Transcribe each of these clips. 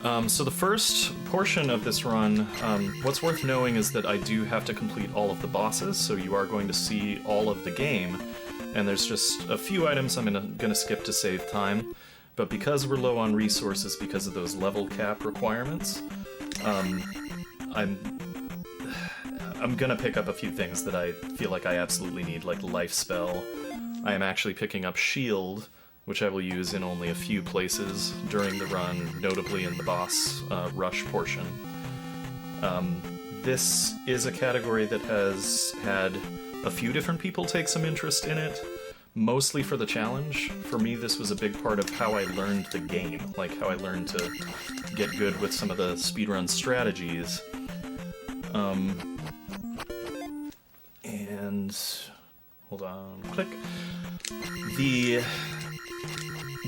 So the first portion of this run, what's worth knowing is that I do have to complete all of the bosses, so you are going to see all of the game, and there's just a few items I'm gonna skip to save time, but because we're low on resources because of those level cap requirements, I'm gonna pick up a few things that I feel like I absolutely need, like Life Spell. I am actually picking up Shield, which I will use in only a few places during the run, notably in the boss rush portion. This is a category that has had a few different people take some interest in it, mostly for the challenge. For me, this was a big part of how I learned the game, like how I learned to get good with some of the speedrun strategies. And... hold on, click.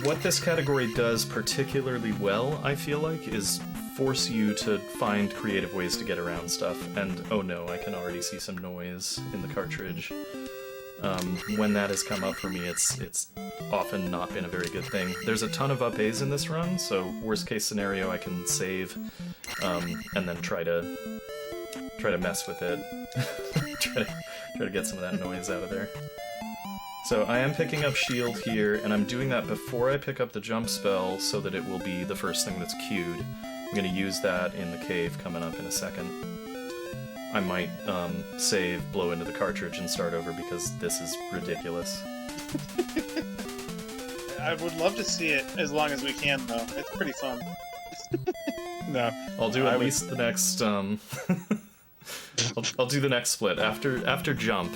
What this category does particularly well, I feel like, is force you to find creative ways to get around stuff. And oh no, I can already see some noise in the cartridge. When that has come up for me, it's often not been a very good thing. There's a ton of up A's in this run, so worst case scenario, I can save and then try to mess with it. try to get some of that noise out of there. So I am picking up Shield here, and I'm doing that before I pick up the jump spell so that it will be the first thing that's queued. I'm going to use that in the cave coming up in a second. I might save, blow into the cartridge, and start over because this is ridiculous. I would love to see it as long as we can, though. It's pretty fun. No. I'll do at least the next... I'll do the next split. After jump.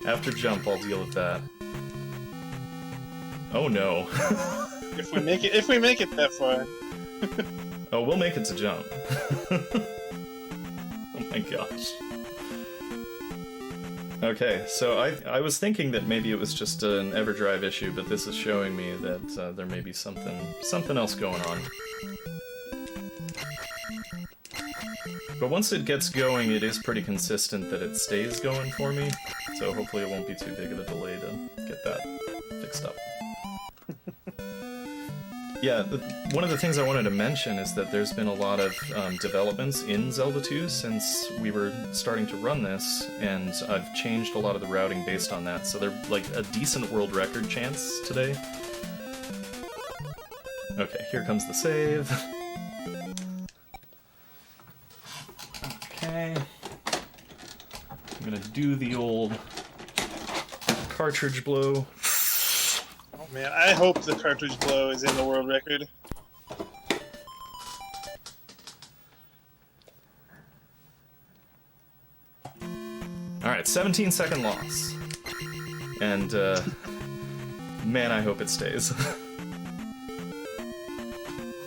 After jump, I'll deal with that. Oh no. If we make it that far. Oh, we'll make it to jump. Oh my gosh. Okay, so I was thinking that maybe it was just an EverDrive issue, but this is showing me that there may be something else going on. But once it gets going, it is pretty consistent that it stays going for me, so hopefully it won't be too big of a delay to get that fixed up. Yeah, one of the things I wanted to mention is that there's been a lot of developments in Zelda II since we were starting to run this, and I've changed a lot of the routing based on that, so they're like a decent world record chance today. Okay, here comes the save. Okay. I'm gonna do the old cartridge blow. Oh man, I hope the cartridge blow is in the world record. Alright, 17-second loss. And, man, I hope it stays.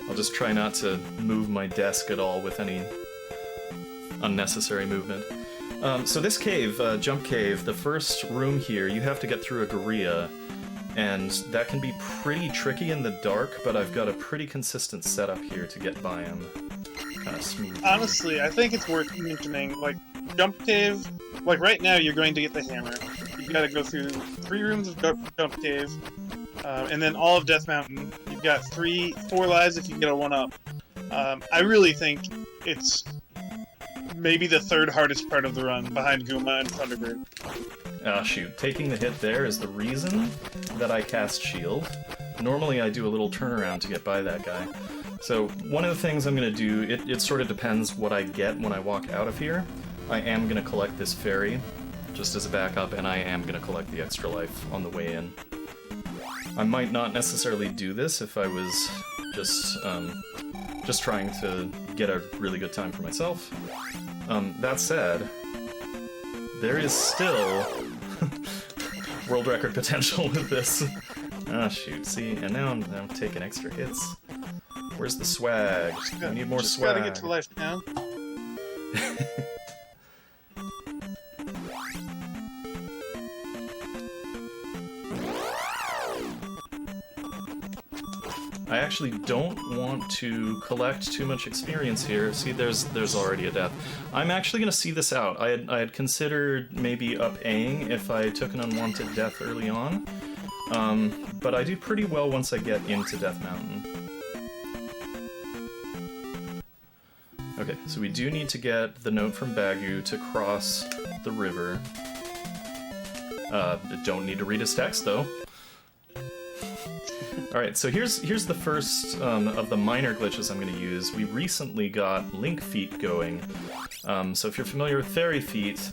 I'll just try not to move my desk at all with any unnecessary movement. So this cave, Jump Cave, the first room here, you have to get through a gorilla, and that can be pretty tricky in the dark, but I've got a pretty consistent setup here to get by him. Kind of smooth. Honestly, I think it's worth mentioning, like, Jump Cave, like right now you're going to get the hammer. You've got to go through 3 rooms of Jump Cave, and then all of Death Mountain. You've got 4 lives if you get a 1-up. I really think it's maybe the 3rd hardest part of the run, behind Gooma and Thunderbird. Ah, shoot. Taking the hit there is the reason that I cast Shield. Normally I do a little turnaround to get by that guy. So one of the things I'm going to do, it sort of depends what I get when I walk out of here. I am going to collect this fairy, just as a backup, and I am going to collect the extra life on the way in. I might not necessarily do this if I was just trying to get a really good time for myself. That said, there is still world record potential with this. Ah, shoot, see, and now I'm taking extra hits. Where's the swag? I need more swag. Gotta get to life now. I actually don't want to collect too much experience here. See, there's already a death. I'm actually going to see this out. I had considered maybe up-Aing if I took an unwanted death early on, but I do pretty well once I get into Death Mountain. Okay, so we do need to get the note from Bagu to cross the river. Don't need to read his text, though. Alright, so here's the first of the minor glitches I'm going to use. We recently got Link Feet going. So if you're familiar with Fairy Feet,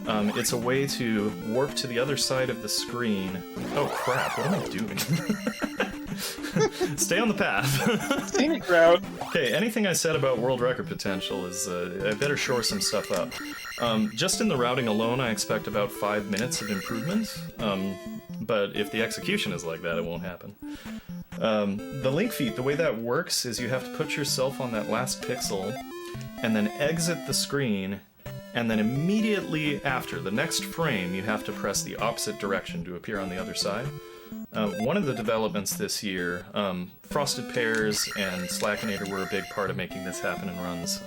it's a way to warp to the other side of the screen. Oh crap, what am I doing? Stay on the path. Scenic route. Okay, anything I said about world record potential is, I better shore some stuff up. Just in the routing alone, I expect about 5 minutes of improvement, but if the execution is like that, it won't happen. The Link Feet, the way that works is you have to put yourself on that last pixel, and then exit the screen, and then immediately after, the next frame, you have to press the opposite direction to appear on the other side. One of the developments this year, Frosted Pears and Slackinator were a big part of making this happen in runs,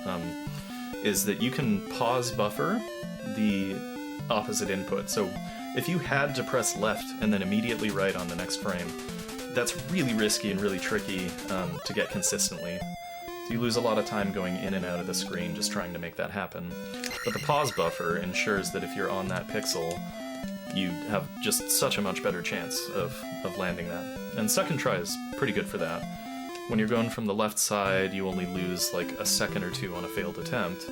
is that you can pause buffer the opposite input. So if you had to press left and then immediately right on the next frame, that's really risky and really tricky to get consistently. So you lose a lot of time going in and out of the screen just trying to make that happen. But the pause buffer ensures that if you're on that pixel, you have just such a much better chance of landing that. And second try is pretty good for that. When you're going from the left side, you only lose like a second or two on a failed attempt,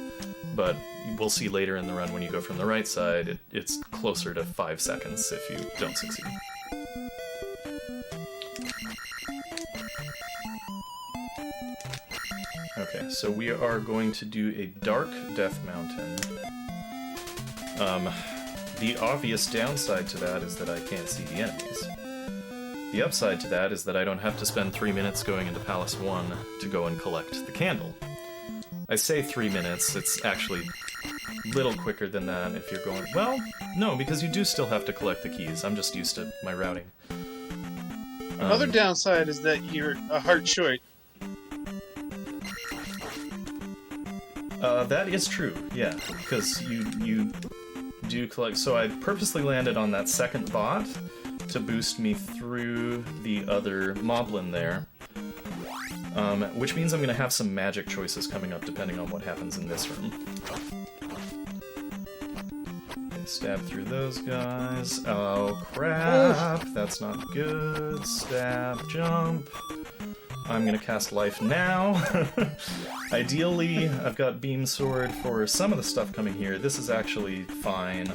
but we'll see later in the run when you go from the right side, it's closer to 5 seconds if you don't succeed. Okay, so we are going to do a Dark Death Mountain. The obvious downside to that is that I can't see the enemies. The upside to that is that I don't have to spend 3 minutes going into Palace 1 to go and collect the candle. I say 3 minutes, it's actually a little quicker than that if you're going... Well, no, because you do still have to collect the keys. I'm just used to my routing. Another downside is that you're a heart short. That is true, yeah, because you do collect... So I purposely landed on that second bot to boost me through the other moblin there, which means I'm going to have some magic choices coming up depending on what happens in this room. Okay, stab through those guys. Oh crap, that's not good. Stab, jump. I'm gonna cast Life now. Ideally, I've got Beam Sword for some of the stuff coming here. This is actually fine,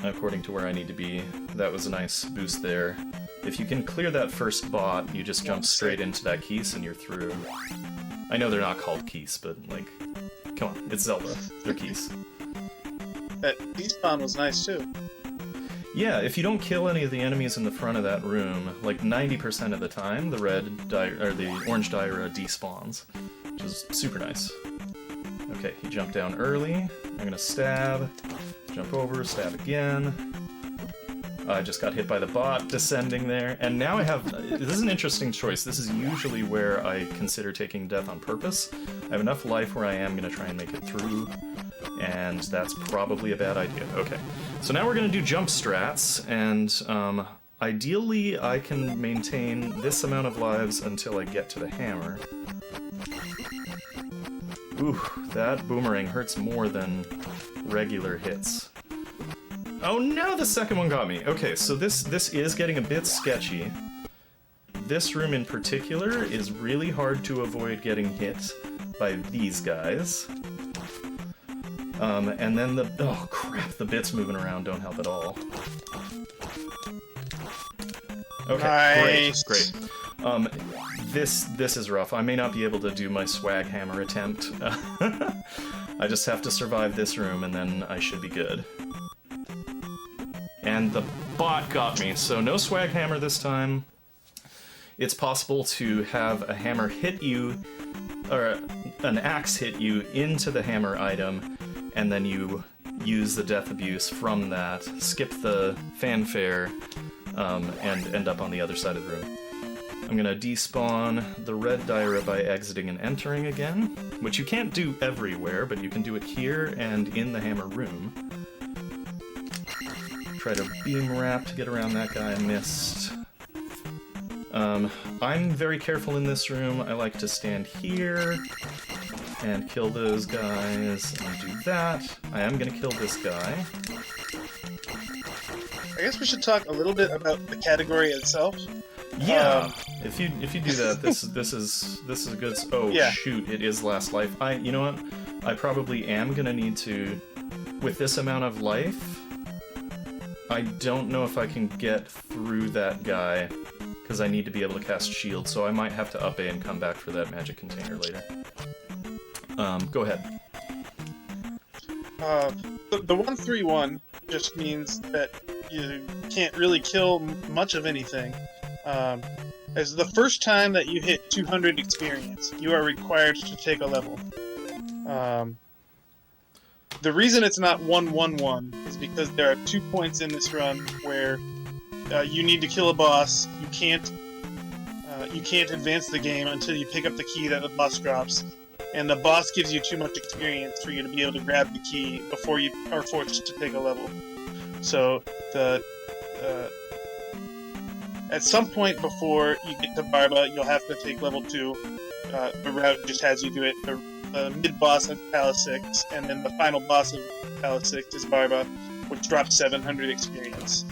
according to where I need to be. That was a nice boost there. If you can clear that first bot, you just jump straight into that Keese and you're through. I know they're not called Keese, but, like, come on, it's Zelda. They're Keese. That despawn was nice, too. Yeah, if you don't kill any of the enemies in the front of that room, like 90% of the time, the orange Daira despawns, which is super nice. Okay, he jumped down early. I'm gonna stab, jump over, stab again. I just got hit by the bot descending there, and now I have... This is an interesting choice. This is usually where I consider taking death on purpose. I have enough life where I am gonna try and make it through, and that's probably a bad idea. Okay, so now we're gonna do jump strats, and ideally I can maintain this amount of lives until I get to the hammer. Ooh, that boomerang hurts more than regular hits. Oh no, the second one got me. Okay, so this is getting a bit sketchy. This room in particular is really hard to avoid getting hit by these guys. And then oh crap, the bits moving around don't help at all. Okay, nice. great. This is rough. I may not be able to do my swag hammer attempt. I just have to survive this room and then I should be good. And the bot got me, so no swag hammer this time. It's possible to have a hammer hit you, or an axe hit you into the hammer item, and then you use the death abuse from that, skip the fanfare, and end up on the other side of the room. I'm gonna despawn the red Daira by exiting and entering again, which you can't do everywhere, but you can do it here and in the hammer room. Try to beam wrap to get around that guy I missed. I'm very careful in this room. I like to stand here and kill those guys, and do that. I am gonna kill this guy. I guess we should talk a little bit about the category itself. Yeah, if you do that, this is a good. Oh Yeah. shoot! It is last life. You know what? I probably am gonna need to, with this amount of life. I don't know if I can get through that guy because I need to be able to cast shield. So I might have to up A and come back for that magic container later. Go ahead. The 1-3-1 just means that you can't really kill much of anything. As the first time that you hit 200 experience, you are required to take a level. The reason it's not 1-1-1 is because there are 2 points in this run where you need to kill a boss. You can't advance the game until you pick up the key that the boss drops, and the boss gives you too much experience for you to be able to grab the key before you are forced to take a level. So at some point before you get to Barba, you'll have to take level 2. The route just has you do it. The mid-boss of Palace 6, and then the final boss of Palace 6 is Barba, which drops 700 experience.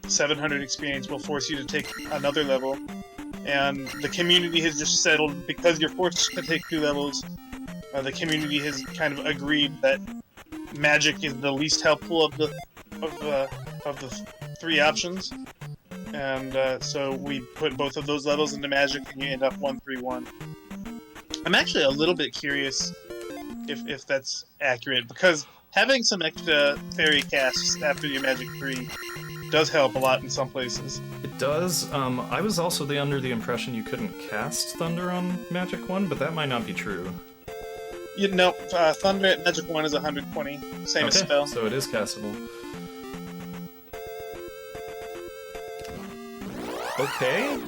700 experience will force you to take another level, and the community has just settled, because you're forced to take 2 levels, the community has kind of agreed that magic is the least helpful of the 3 options, and so we put both of those levels into magic, and you end up 1-3-1. I'm actually a little bit curious if that's accurate, because having some extra fairy casts after your magic 3 does help a lot in some places. It does. I was also under the impression you couldn't cast Thunder on Magic 1, but that might not be true. You know, Thunder at Magic 1 is 120, same as spell. So it is castable. Okay.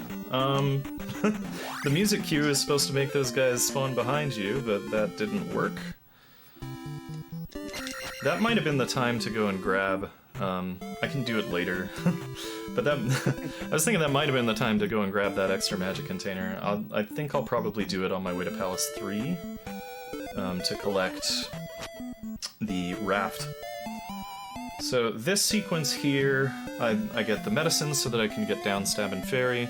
The music cue is supposed to make those guys spawn behind you, but that didn't work. That might have been the time to go and grab. I can do it later. But that I was thinking that might have been the time to go and grab that extra magic container. I think I'll probably do it on my way to Palace 3 to collect the raft. So this sequence here, I get the medicine so that I can get down Stab and Fairy.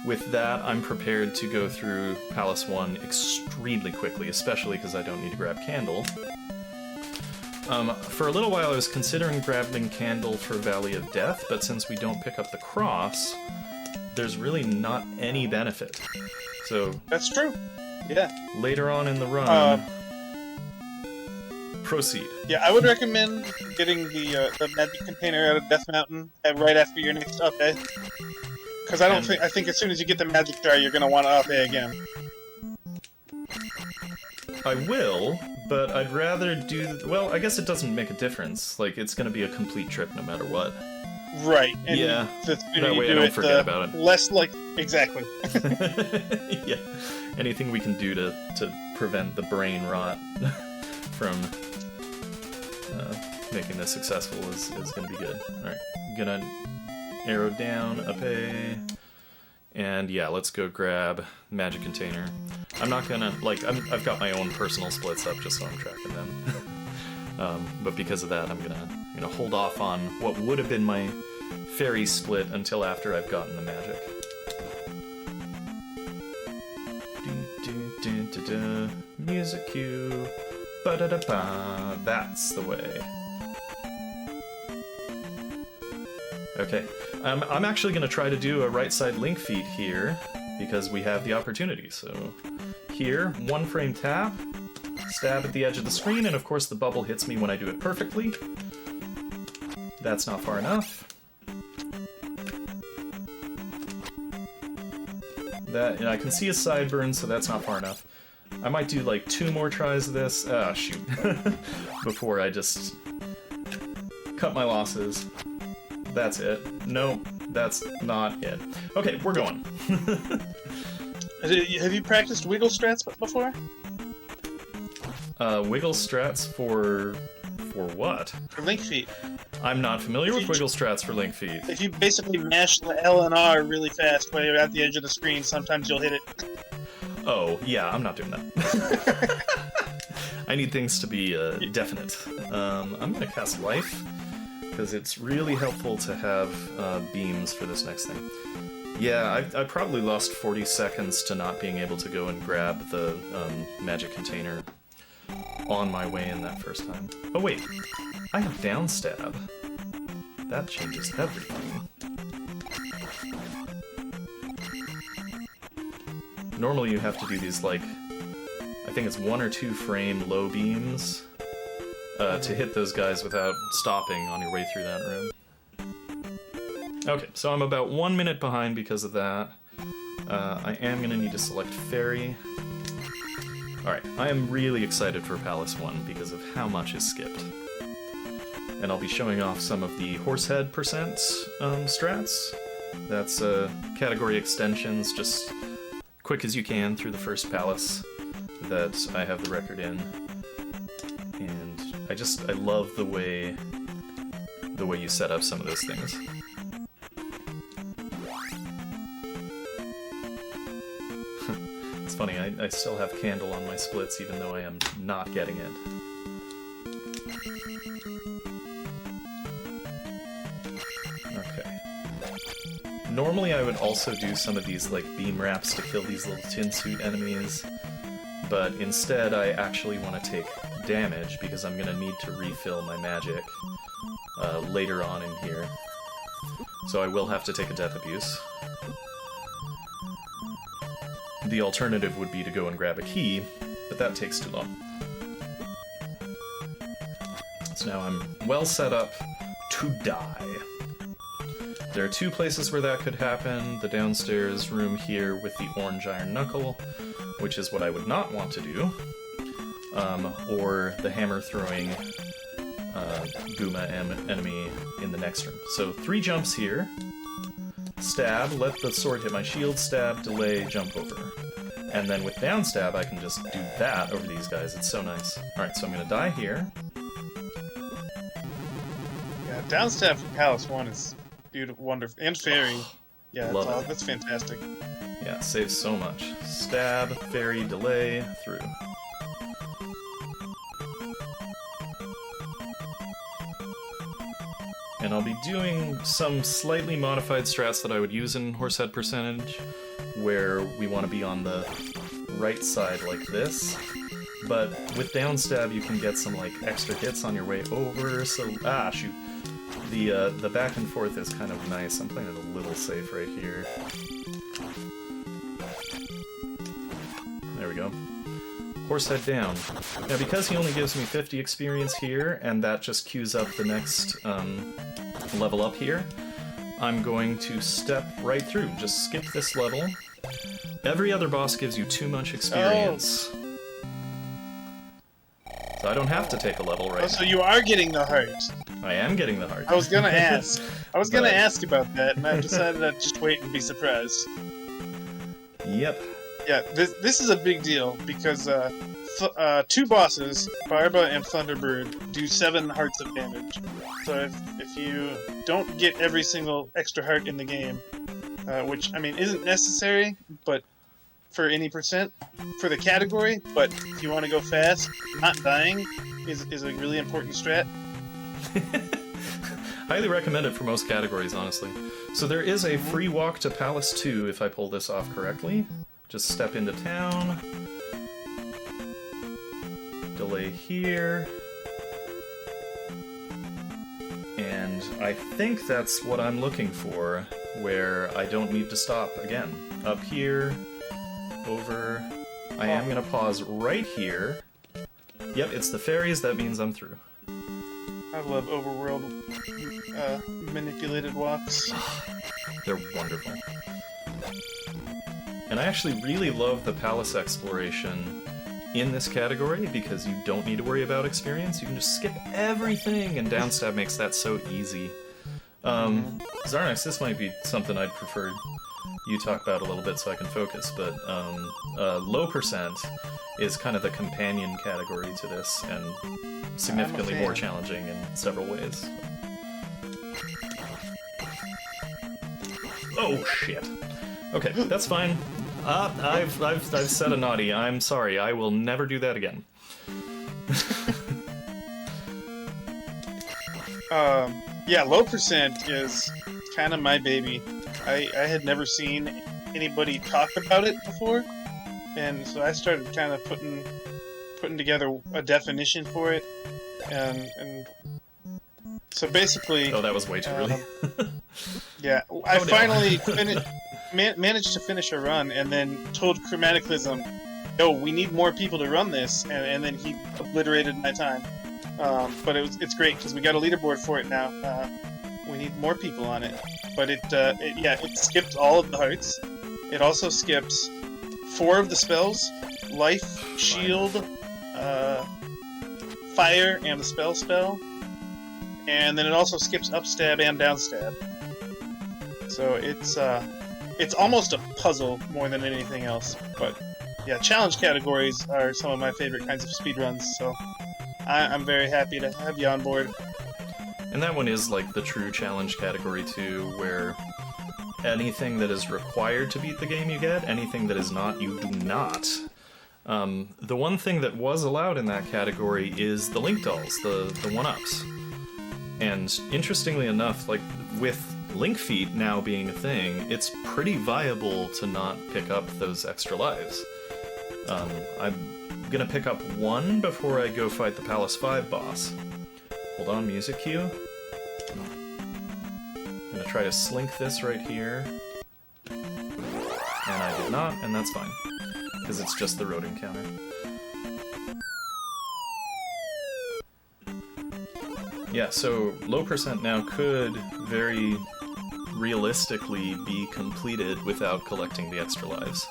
With that, I'm prepared to go through Palace 1 extremely quickly, especially because I don't need to grab Candle. For a little while I was considering grabbing Candle for Valley of Death, but since we don't pick up the cross, there's really not any benefit. So That's true. Yeah. Later on in the run, proceed. Yeah, I would recommend getting the magic container out of Death Mountain right after your next up A. Because I think as soon as you get the magic jar, you're gonna want to up A again. I will, but I'd rather do... Well, I guess it doesn't make a difference. Like, it's gonna be a complete trip no matter what. Right. And yeah. The sooner That way you I do don't it, forget about it. less like... Exactly. Yeah. Anything we can do to prevent the brain rot from making this successful is gonna be good. Alright, gonna arrow down, up A, and yeah, let's go grab magic container. I'm not gonna, like, I've got my own personal splits up just so I'm tracking them. But because of that, I'm gonna hold off on what would have been my fairy split until after I've gotten the magic. Music cue. Ba-da-da-ba. That's the way. Okay. I'm actually going to try to do a right side link feat here because we have the opportunity. So here, 1 frame tap, stab at the edge of the screen, and of course the bubble hits me when I do it perfectly. That's not far enough. That, and I can see a sideburn, so that's not far enough. I might do like 2 more tries of this. Ah, shoot. Before I just cut my losses. That's it. No, that's not it. Okay, we're going. Have you practiced wiggle strats before? Wiggle strats for what? For link feet. I'm not familiar with wiggle strats for link feet. If you basically mash the L and R really fast while you're at the edge of the screen, sometimes you'll hit it. Oh, yeah, I'm not doing that. I need things to be definite. I'm gonna cast Life, because it's really helpful to have beams for this next thing. Yeah, I probably lost 40 seconds to not being able to go and grab the magic container on my way in that first time. Oh wait, I have down stab. That changes everything. Normally you have to do these, like, I think it's 1 or 2 frame low beams to hit those guys without stopping on your way through that room. Okay, so I'm about 1 minute behind because of that. I am going to need to select Fairy. Alright, I am really excited for Palace 1 because of how much is skipped. And I'll be showing off some of the Horsehead percent strats. That's category extensions, just quick as you can through the first palace that I have the record in. And I love the way you set up some of those things. It's funny, I still have Candle on my splits even though I am not getting it. Okay. Normally I would also do some of these like beam wraps to kill these little tin suit enemies, but instead I actually want to take damage because I'm going to need to refill my magic later on in here. So I will have to take a death abuse. The alternative would be to go and grab a key, but that takes too long. So now I'm well set up to die. There are 2 places where that could happen. The downstairs room here with the orange iron knuckle, which is what I would not want to do, or the hammer throwing gooma enemy in the next room. So 3 jumps here. Stab, let the sword hit my shield, stab, delay, jump over. And then with down stab, I can just do that over these guys. It's so nice. Alright, so I'm gonna die here. Yeah, down stab for Palace 1 is beautiful, wonderful. And Fairy. Yeah, that's fantastic. Yeah, it saves so much. Stab, Fairy, delay, through. And I'll be doing some slightly modified strats that I would use in Horsehead percentage, where we want to be on the right side like this. But with down stab, you can get some like extra hits on your way over. So shoot, the back and forth is kind of nice. I'm playing it a little safe right here. There we go. Horsehead down. Now because he only gives me 50 experience here, and that just queues up the next level up here, I'm going to step right through. Just skip this level. Every other boss gives you too much experience. So I don't have to take a level right now. So you are getting the heart. I am getting the heart. I was gonna ask. I was gonna ask about that, and I decided I'd just wait and be surprised. Yep. Yeah, this is a big deal because 2 bosses, Barba and Thunderbird, do 7 hearts of damage. So if you don't get every single extra heart in the game, which I mean isn't necessary, but for any percent for the category, but if you want to go fast, not dying is a really important strat. Highly recommend it for most categories, honestly. So there is a free walk to Palace 2 if I pull this off correctly. Just step into town. Delay here. And I think that's what I'm looking for, where I don't need to stop again. Up here, over. I am going to pause right here. Yep, it's the fairies, that means I'm through. I love overworld manipulated walks. They're wonderful. And I actually really love the palace exploration in this category because you don't need to worry about experience. You can just skip everything, and downstab makes that so easy. Zarnax, this might be something I'd prefer you talk about a little bit so I can focus, but low percent is kind of the companion category to this, and significantly more challenging in several ways. Oh, shit. Okay, that's fine. I've said a naughty. I'm sorry. I will never do that again. Yeah, low percent is kind of my baby. I had never seen anybody talk about it before, and so I started kind of putting together a definition for it, and so basically. Oh, that was way too early. Yeah, I finally managed to finish a run, and then told Chromaticalism, "Yo, we need more people to run this," and then he obliterated my time. But it's great because we got a leaderboard for it now. We need more people on it, but it skipped all of the hearts. It also skips 4 of the spells: life, shield, fire, and the spell. And then it also skips upstab and downstab. So it's almost a puzzle more than anything else. But yeah, challenge categories are some of my favorite kinds of speedruns. So I'm very happy to have you on board. And that one is like the true challenge category too, where anything that is required to beat the game you get, anything that is not, you do not. The one thing that was allowed in that category is the Link dolls, the 1-ups. And interestingly enough, like with Link Feet now being a thing, it's pretty viable to not pick up those extra lives. I'm gonna pick up 1 before I go fight the Palace 5 boss. Hold on, music cue. I'm gonna try to slink this right here. And I did not, and that's fine. Because it's just the road encounter. Yeah, so low percent now could very realistically be completed without collecting the extra lives.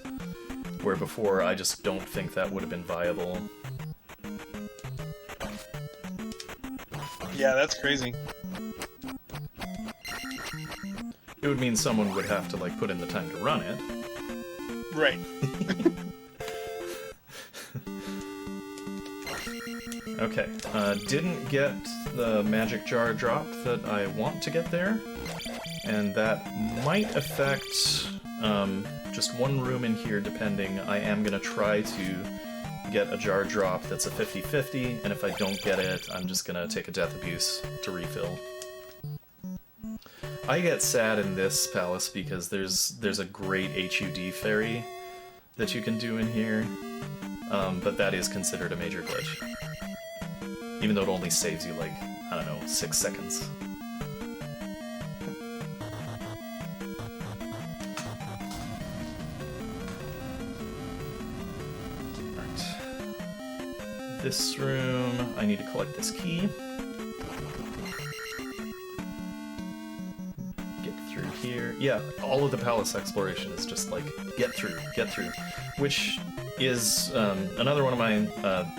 Where before, I just don't think that would have been viable. Yeah, that's crazy. It would mean someone would have to, like, put in the time to run it. Right. Okay, didn't get the magic jar drop that I want to get there, and that might affect just one room in here depending. I am going to try to get a jar drop that's a 50-50, and if I don't get it, I'm just going to take a death abuse to refill. I get sad in this palace because there's a great HUD fairy that you can do in here, but that is considered a major glitch. Even though it only saves you, like, I don't know, 6 seconds. Alright. This room, I need to collect this key. Get through here. Yeah, all of the palace exploration is just like, get through, which is another one of my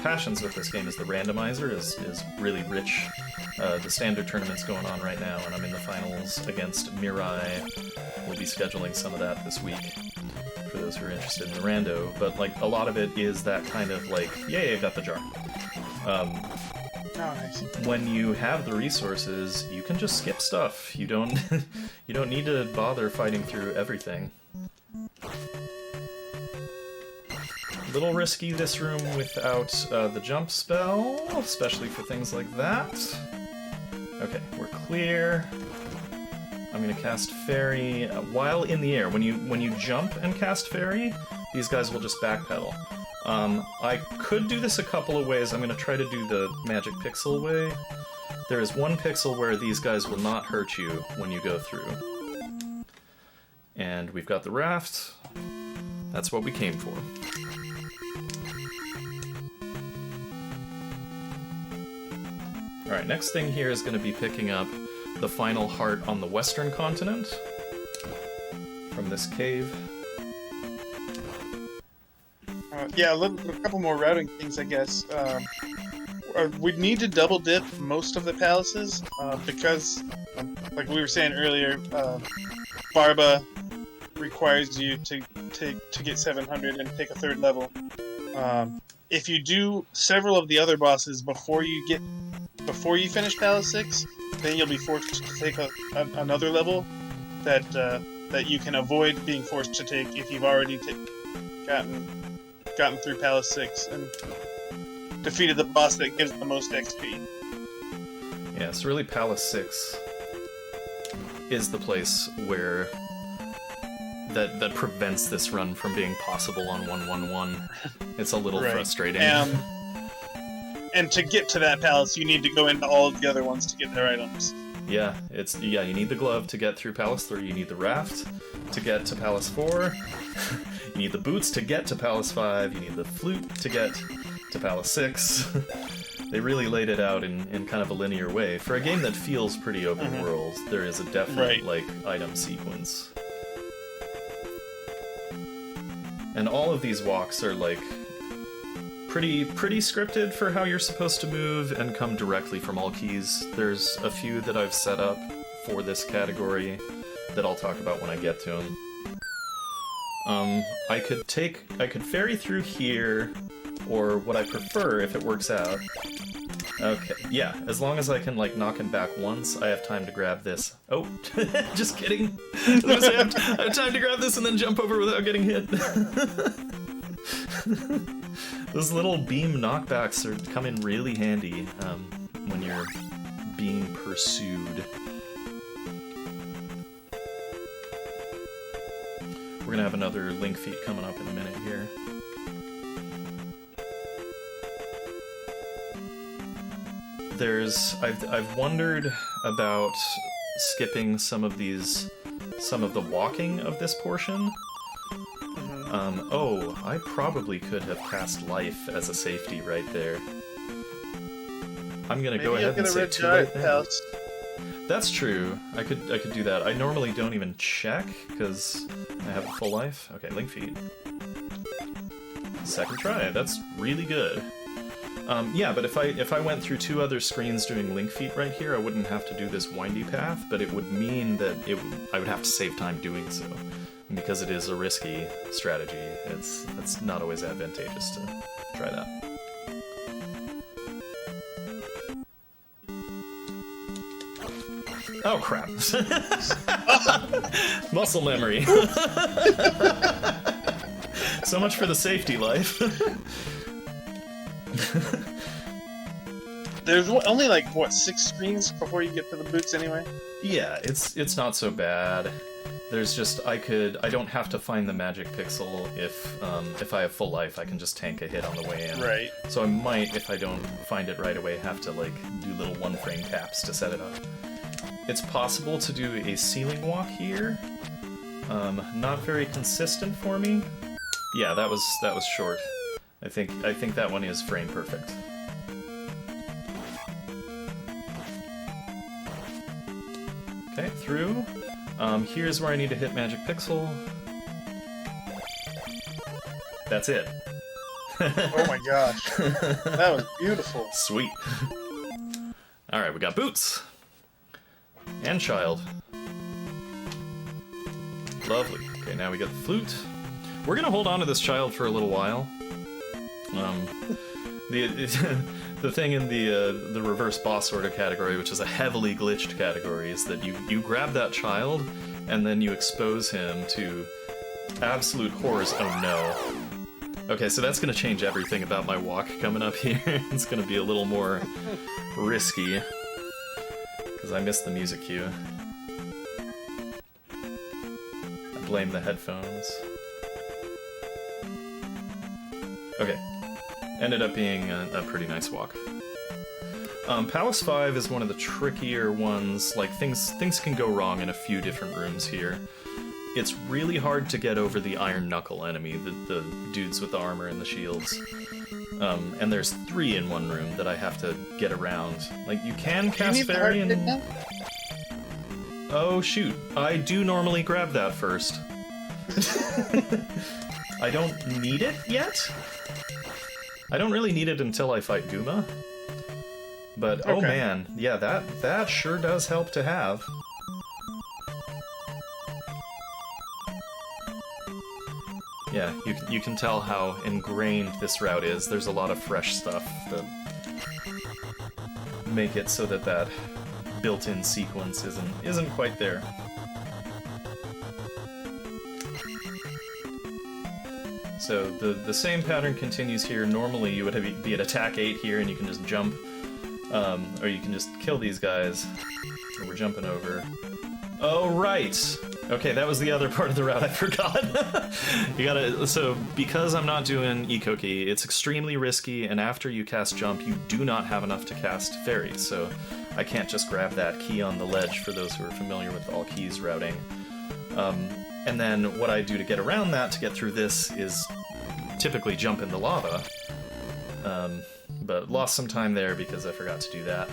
passions with this game is the randomizer is really rich. The standard tournament's going on right now, and I'm in the finals against Mirai. We'll be scheduling some of that this week for those who are interested in the rando. But like a lot of it is that kind of like, yay, I got the jar. Nice. When you have the resources, you can just skip stuff. You don't you don't need to bother fighting through everything. Little risky this room without the jump spell, especially for things like that. Okay, we're clear. I'm gonna cast Fairy while in the air. When you jump and cast Fairy, these guys will just backpedal. I could do this a couple of ways. I'm gonna try to do the magic pixel way. There is one pixel where these guys will not hurt you when you go through. And we've got the raft. That's what we came for. Alright, next thing here is going to be picking up the final heart on the western continent from this cave. Yeah, a couple more routing things, I guess. We'd need to double dip most of the palaces because, like we were saying earlier, Barba requires you to get 700 and take a 3rd level. If you do several of the other bosses before you finish Palace 6, then you'll be forced to take another level that you can avoid being forced to take if you've already gotten through Palace 6 and defeated the boss that gives the most XP. Yeah, so really Palace 6 is the place where that prevents this run from being possible on 111. It's a little frustrating. And to get to that palace, you need to go into all of the other ones to get their items. Yeah, you need the glove to get through Palace 3, you need the raft to get to Palace 4, you need the boots to get to Palace 5, you need the flute to get to Palace 6. They really laid it out in kind of a linear way. For a game that feels pretty open world, there is a definite, item sequence. And all of these walks are, pretty scripted for how you're supposed to move and come directly from all keys. There's a few that I've set up for this category that I'll talk about when I get to them. I could ferry through here, or what I prefer if it works out. Okay, yeah, as long as I can, knock him back once, I have time to grab this. Oh, just kidding. I have time to grab this and then jump over without getting hit. Those little beam knockbacks come in really handy when you're being pursued. We're gonna have another link feat coming up in a minute here. I've wondered about skipping some of the walking of this portion. Oh, I probably could have cast life as a safety right there. I'm gonna go ahead and say too late now. That's true. I could do that. I normally don't even check because I have a full life. Okay, link feed. Second try. That's really good. Yeah, but if I went through 2 other screens doing link feet right here, I wouldn't have to do this windy path, but it would mean that I would have to save time doing so. And because it is a risky strategy, it's not always advantageous to try that. Oh crap. Muscle memory. So much for the safety life. There's only 6 screens before you get to the boots anyway? Yeah, it's not so bad. There's just I don't have to find the magic pixel if I have full life. I can just tank a hit on the way in. Right. So I might, if I don't find it right away, have to do little 1-frame taps to set it up. It's possible to do a ceiling walk here. Not very consistent for me. Yeah, that was short. I think that one is frame perfect. Okay, through. Here's where I need to hit magic pixel. That's it. Oh my gosh. That was beautiful. Sweet. Alright, we got boots. And child. Lovely. Okay, now we got the flute. We're gonna hold on to this child for a little while. The thing in the reverse boss order category, which is a heavily glitched category, is that you grab that child and then you expose him to absolute horrors. Oh no. Okay, so that's gonna change everything about my walk coming up here. It's gonna be a little more risky because I missed the music cue. I blame the headphones. Okay. Ended up being a pretty nice walk. Palace 5 is one of the trickier ones. Things can go wrong in a few different rooms here. It's really hard to get over the Iron Knuckle enemy, the dudes with the armor and the shields. And there's 3 in one room that I have to get around. You can cast Fairy and... Oh shoot, I do normally grab that first. I don't need it yet? I don't really need it until I fight Gooma. But, okay. Oh man, yeah, that sure does help to have. Yeah, you can tell how ingrained this route is. There's a lot of fresh stuff that make it so that built-in sequence isn't quite there. So the same pattern continues here. Normally you would be at attack 8 here, and you can just jump, or you can just kill these guys. We're jumping over. Oh, right! Okay, that was the other part of the route I forgot. So, because I'm not doing Eco-Key, it's extremely risky, and after you cast Jump, you do not have enough to cast Fairy, so I can't just grab that key on the ledge for those who are familiar with all keys routing. And then what I do to get around that, to get through this, is typically jump in the lava. But lost some time there because I forgot to do that.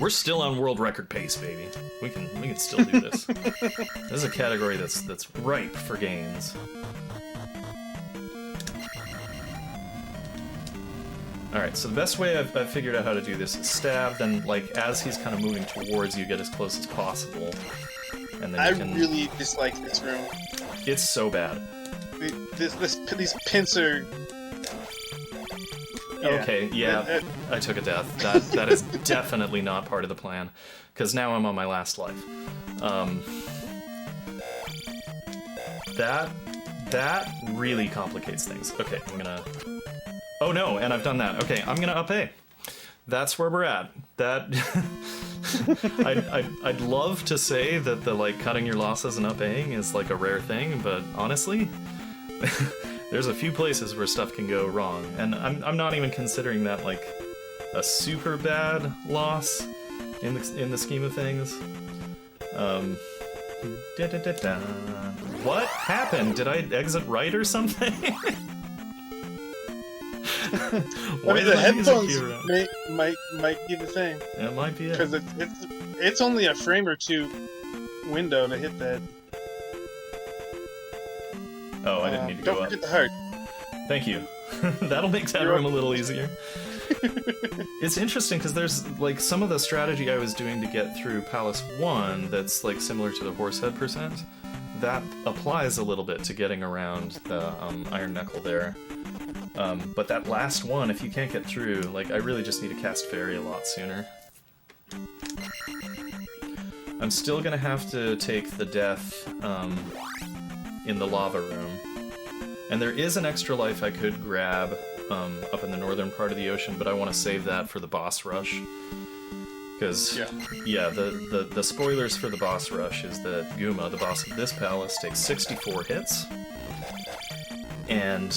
We're still on world record pace, baby. We can still do this. This is a category that's ripe for gains. Alright, so the best way I've figured out how to do this is stab, then, like, as he's kind of moving towards you, get as close as possible. And then you can... really dislike this room. It's so bad. These pins are... Okay, yeah, I took a death. That is definitely not part of the plan, because now I'm on my last life. That really complicates things. Okay, I'm gonna... Oh no, and I've done that. Okay, I'm gonna up A. That's where we're at. That... I'd love to say that the, like, cutting your losses and up Aing is, like, a rare thing, but honestly... There's a few places where stuff can go wrong, and I'm not even considering that like a super bad loss in the scheme of things. What happened? Did I exit right or something? The headphones might be the thing. It might be it. Because it's only a frame or two window to hit that. Oh, I didn't need to go up. Don't forget the heart. Thank you. That'll make that room a little easier. It's interesting because there's like some of the strategy I was doing to get through Palace 1 that's like similar to the Horsehead percent. That applies a little bit to getting around the Iron Knuckle there. But that last one, if you can't get through, like I really just need to cast Fairy a lot sooner. I'm still gonna have to take the death in the lava room. And there is an extra life I could grab up in the northern part of the ocean, but I want to save that for the boss rush. Because, yeah, the spoilers for the boss rush is that Gooma, the boss of this palace, takes 64 hits. And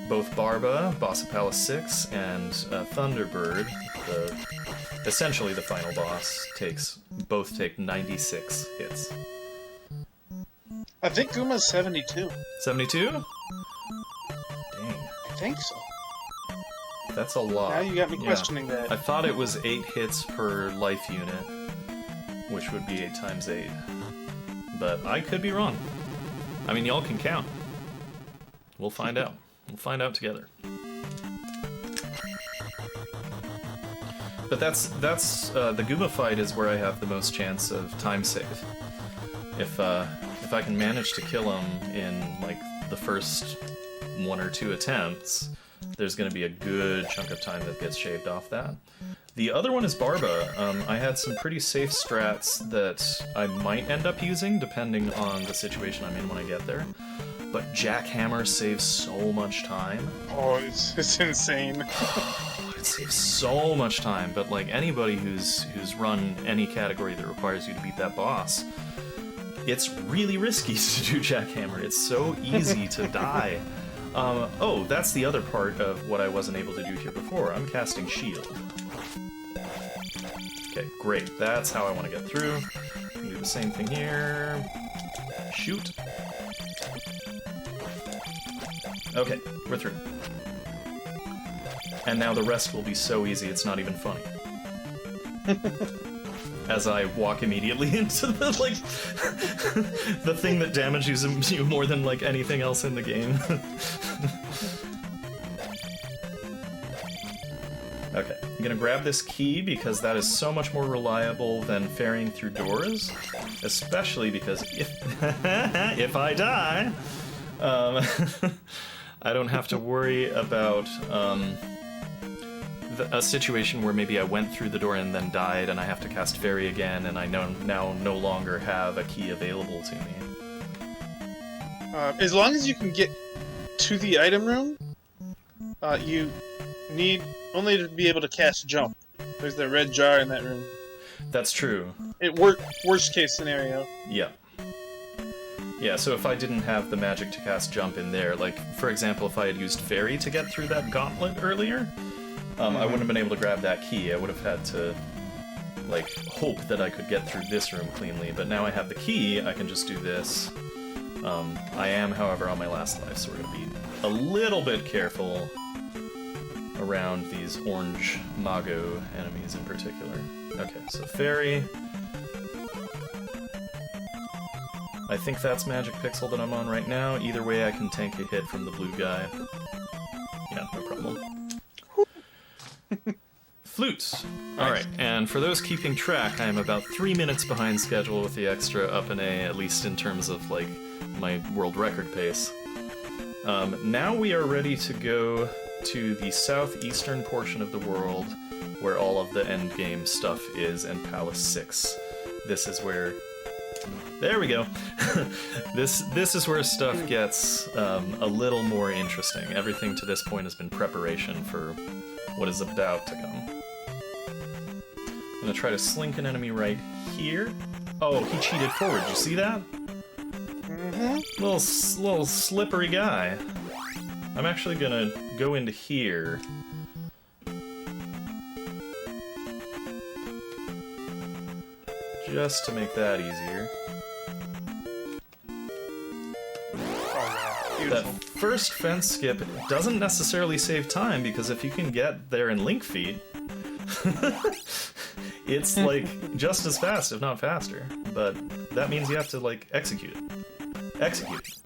both Barba, boss of Palace 6, and Thunderbird, essentially the final boss, both take 96 hits. I think Gooma's 72. 72? Dang. I think so. That's a lot. Now you got me questioning that. I thought it was 8 hits per life unit, which would be 8 times 8. But I could be wrong. I mean, y'all can count. We'll find out. We'll find out together. But that's the Gooma fight is where I have the most chance of time save. If I can manage to kill him in like the first 1 or 2 attempts, there's going to be a good chunk of time that gets shaved off that. The other one is Barba. I had some pretty safe strats that I might end up using depending on the situation I'm in when I get there. But Jackhammer saves so much time. Oh, it's insane. It saves so much time, but like anybody who's run any category that requires you to beat that boss, it's really risky to do Jackhammer. It's so easy to die. Oh, that's the other part of what I wasn't able to do here before. I'm casting Shield. Okay, great. That's how I want to get through. Do the same thing here. Shoot. Okay, we're through. And now the rest will be so easy it's not even funny. As I walk immediately into the, like, the thing that damages you more than, like, anything else in the game. Okay, I'm gonna grab this key because that is so much more reliable than ferrying through doors. Especially because if I die, I don't have to worry about, a situation where maybe I went through the door and then died and I have to cast Fairy again and I now no longer have a key available to me. As long as you can get to the item room, you need only to be able to cast jump. There's the red jar in that room. That's true. Worst case scenario. Yeah. Yeah, so if I didn't have the magic to cast jump in there, like, for example, if I had used fairy to get through that gauntlet earlier, I wouldn't have been able to grab that key. I would have had to, like, hope that I could get through this room cleanly, but now I have the key, I can just do this. I am, however, on my last life, so we're going to be a little bit careful around these orange Mago enemies in particular. Okay, so fairy. I think that's Magic Pixel that I'm on right now. Either way, I can tank a hit from the blue guy. Yeah, no problem. Flutes! Alright, and for those keeping track, I am about 3 minutes behind schedule with the extra up and A, at least in terms of, like, my world record pace. Now we are ready to go to the southeastern portion of the world, where all of the endgame stuff is, and Palace 6. This is where... There we go! This is where stuff gets a little more interesting. Everything to this point has been preparation for what is about to come. I'm gonna try to slink an enemy right here. Oh, he cheated forward, you see that? Mm-hmm. Little slippery guy. I'm actually gonna go into here. Just to make that easier. That first fence skip doesn't necessarily save time, because if you can get there in Link Feet, it's like just as fast, if not faster. But that means you have to, like, execute it. Execute it.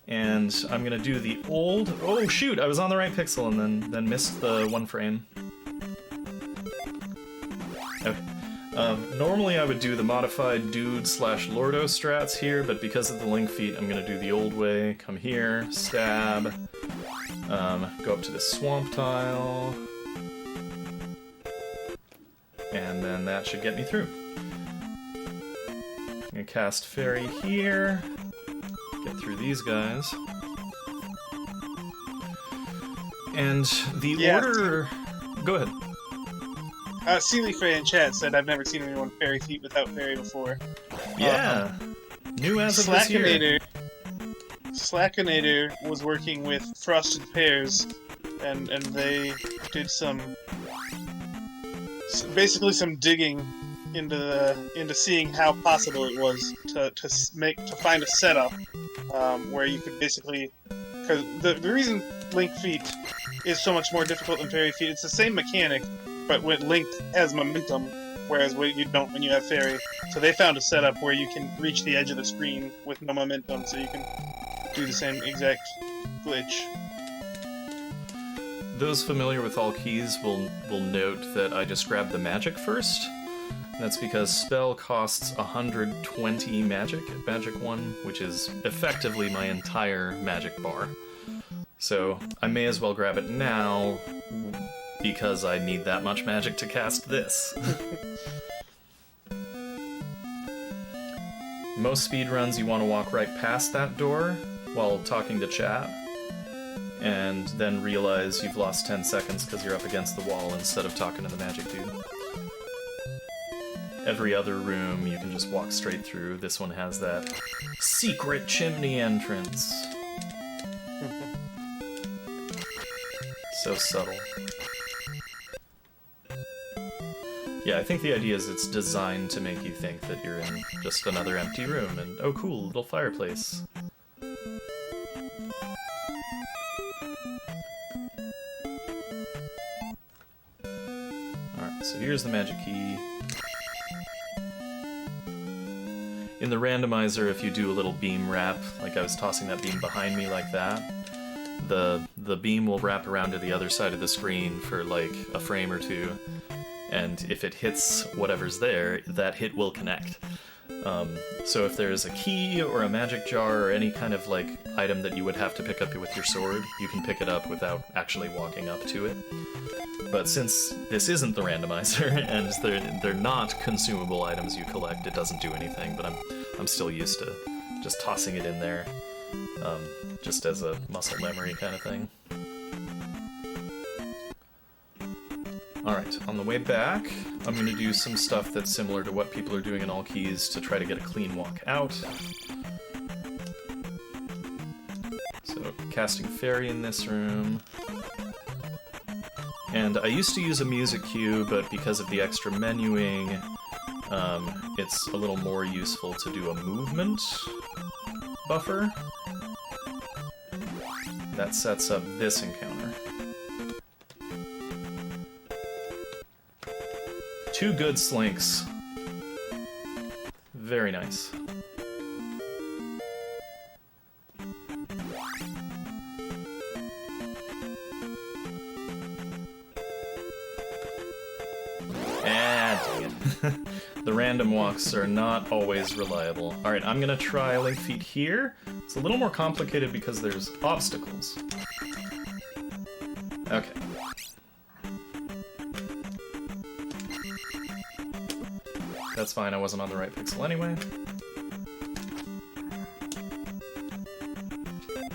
And I'm gonna do the old... Oh shoot, I was on the right pixel and then missed the one frame. Okay. Normally I would do the modified dude/lordo strats here, but because of the Link Feet, I'm gonna do the old way. Come here, stab, go up to the swamp tile, and then that should get me through. I'm gonna cast Fairy here, get through these guys. And the order... Go ahead. Sealy Frey in chat said, I've never seen anyone fairy feet without fairy before. Yeah. New as of this year. Slackinator was working with Frosted Pears, and they did basically some digging into seeing how possible it was to find a setup where you could basically, because the reason Link Feet is so much more difficult than Fairy Feet, it's the same mechanic, but when Link has momentum, whereas you don't when you have Fairy. So they found a setup where you can reach the edge of the screen with no momentum, so you can do the same exact glitch. Those familiar with all keys will note that I just grabbed the magic first. That's because spell costs 120 magic at Magic 1, which is effectively my entire magic bar. So I may as well grab it now, because I need that much magic to cast this. Most speedruns, you want to walk right past that door while talking to chat, and then realize you've lost 10 seconds because you're up against the wall instead of talking to the magic dude. Every other room you can just walk straight through. This one has that secret chimney entrance. So subtle. Yeah, I think the idea is it's designed to make you think that you're in just another empty room, and oh cool, little fireplace. Alright, so here's the magic key. In the randomizer, if you do a little beam wrap, like I was tossing that beam behind me like that, the beam will wrap around to the other side of the screen for like a frame or two, and if it hits whatever's there, that hit will connect. So if there's a key or a magic jar or any kind of like item that you would have to pick up with your sword, you can pick it up without actually walking up to it. But since this isn't the randomizer and they're not consumable items you collect, it doesn't do anything. But I'm still used to just tossing it in there, just as a muscle memory kind of thing. Alright, on the way back, I'm going to do some stuff that's similar to what people are doing in All Keys to try to get a clean walk out. So, casting Fairy in this room. And I used to use a music cue, but because of the extra menuing, it's a little more useful to do a movement buffer. That sets up this encounter. 2 good slinks. Very nice. Ah, dang it. The random walks are not always reliable. Alright, I'm gonna try Link Feet here. It's a little more complicated because there's obstacles. Okay. That's fine, I wasn't on the right pixel anyway.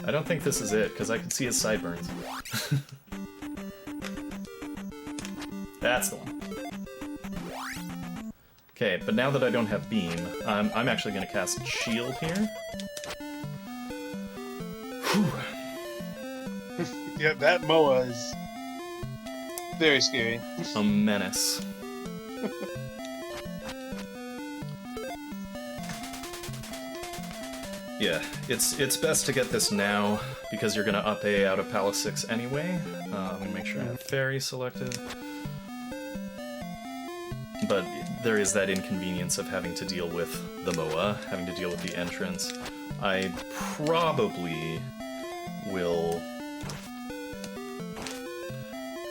I don't think this is it, because I can see his sideburns. That's the one. Okay, but now that I don't have Beam, I'm actually going to cast Shield here. Whew. Yeah, that Moa is very scary. A menace. Yeah, it's best to get this now, because you're going to up A out of Palace 6 anyway. Let me make sure I have Fairy selected. But there is that inconvenience of having to deal with the MOA, having to deal with the entrance. I probably will...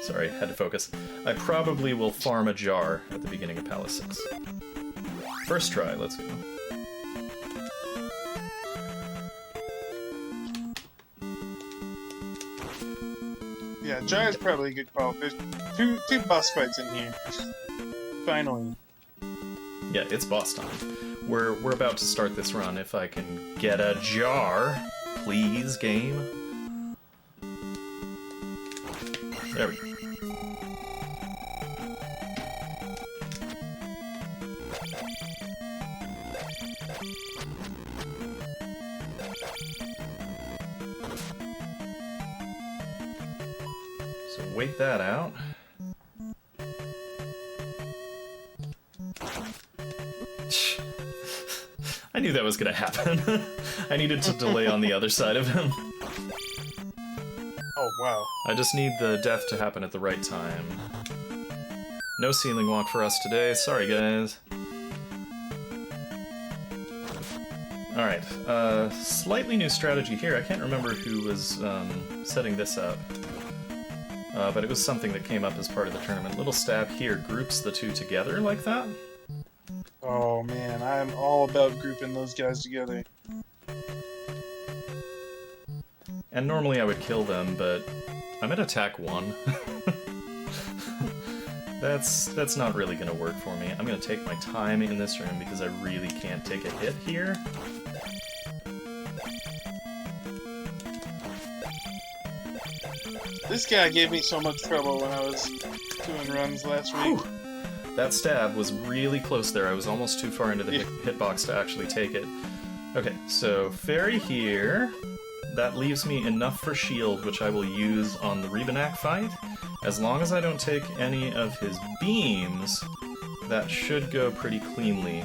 Sorry, had to focus. I probably will farm a jar at the beginning of Palace 6. First try, let's go. Yeah, jar is probably a good call. There's two boss fights in here. Finally. Yeah, it's boss time. We're about to start this run. If I can get a jar, please, game. There we go. So wait that out. I knew that was gonna happen. I needed to delay on the other side of him. Oh, wow. I just need the death to happen at the right time. No ceiling walk for us today. Sorry, guys. Alright, slightly new strategy here. I can't remember who was setting this up. But it was something that came up as part of the tournament. Little stab here groups the two together like that. Oh man, I'm all about grouping those guys together. And normally I would kill them, but I'm at attack 1. That's not really gonna work for me. I'm gonna take my time in this room because I really can't take a hit here. This guy gave me so much trouble when I was doing runs last week. Whew. That stab was really close there. I was almost too far into the hitbox to actually take it. Okay, so Fairy here. That leaves me enough for shield, which I will use on the Rebanak fight. As long as I don't take any of his beams, that should go pretty cleanly.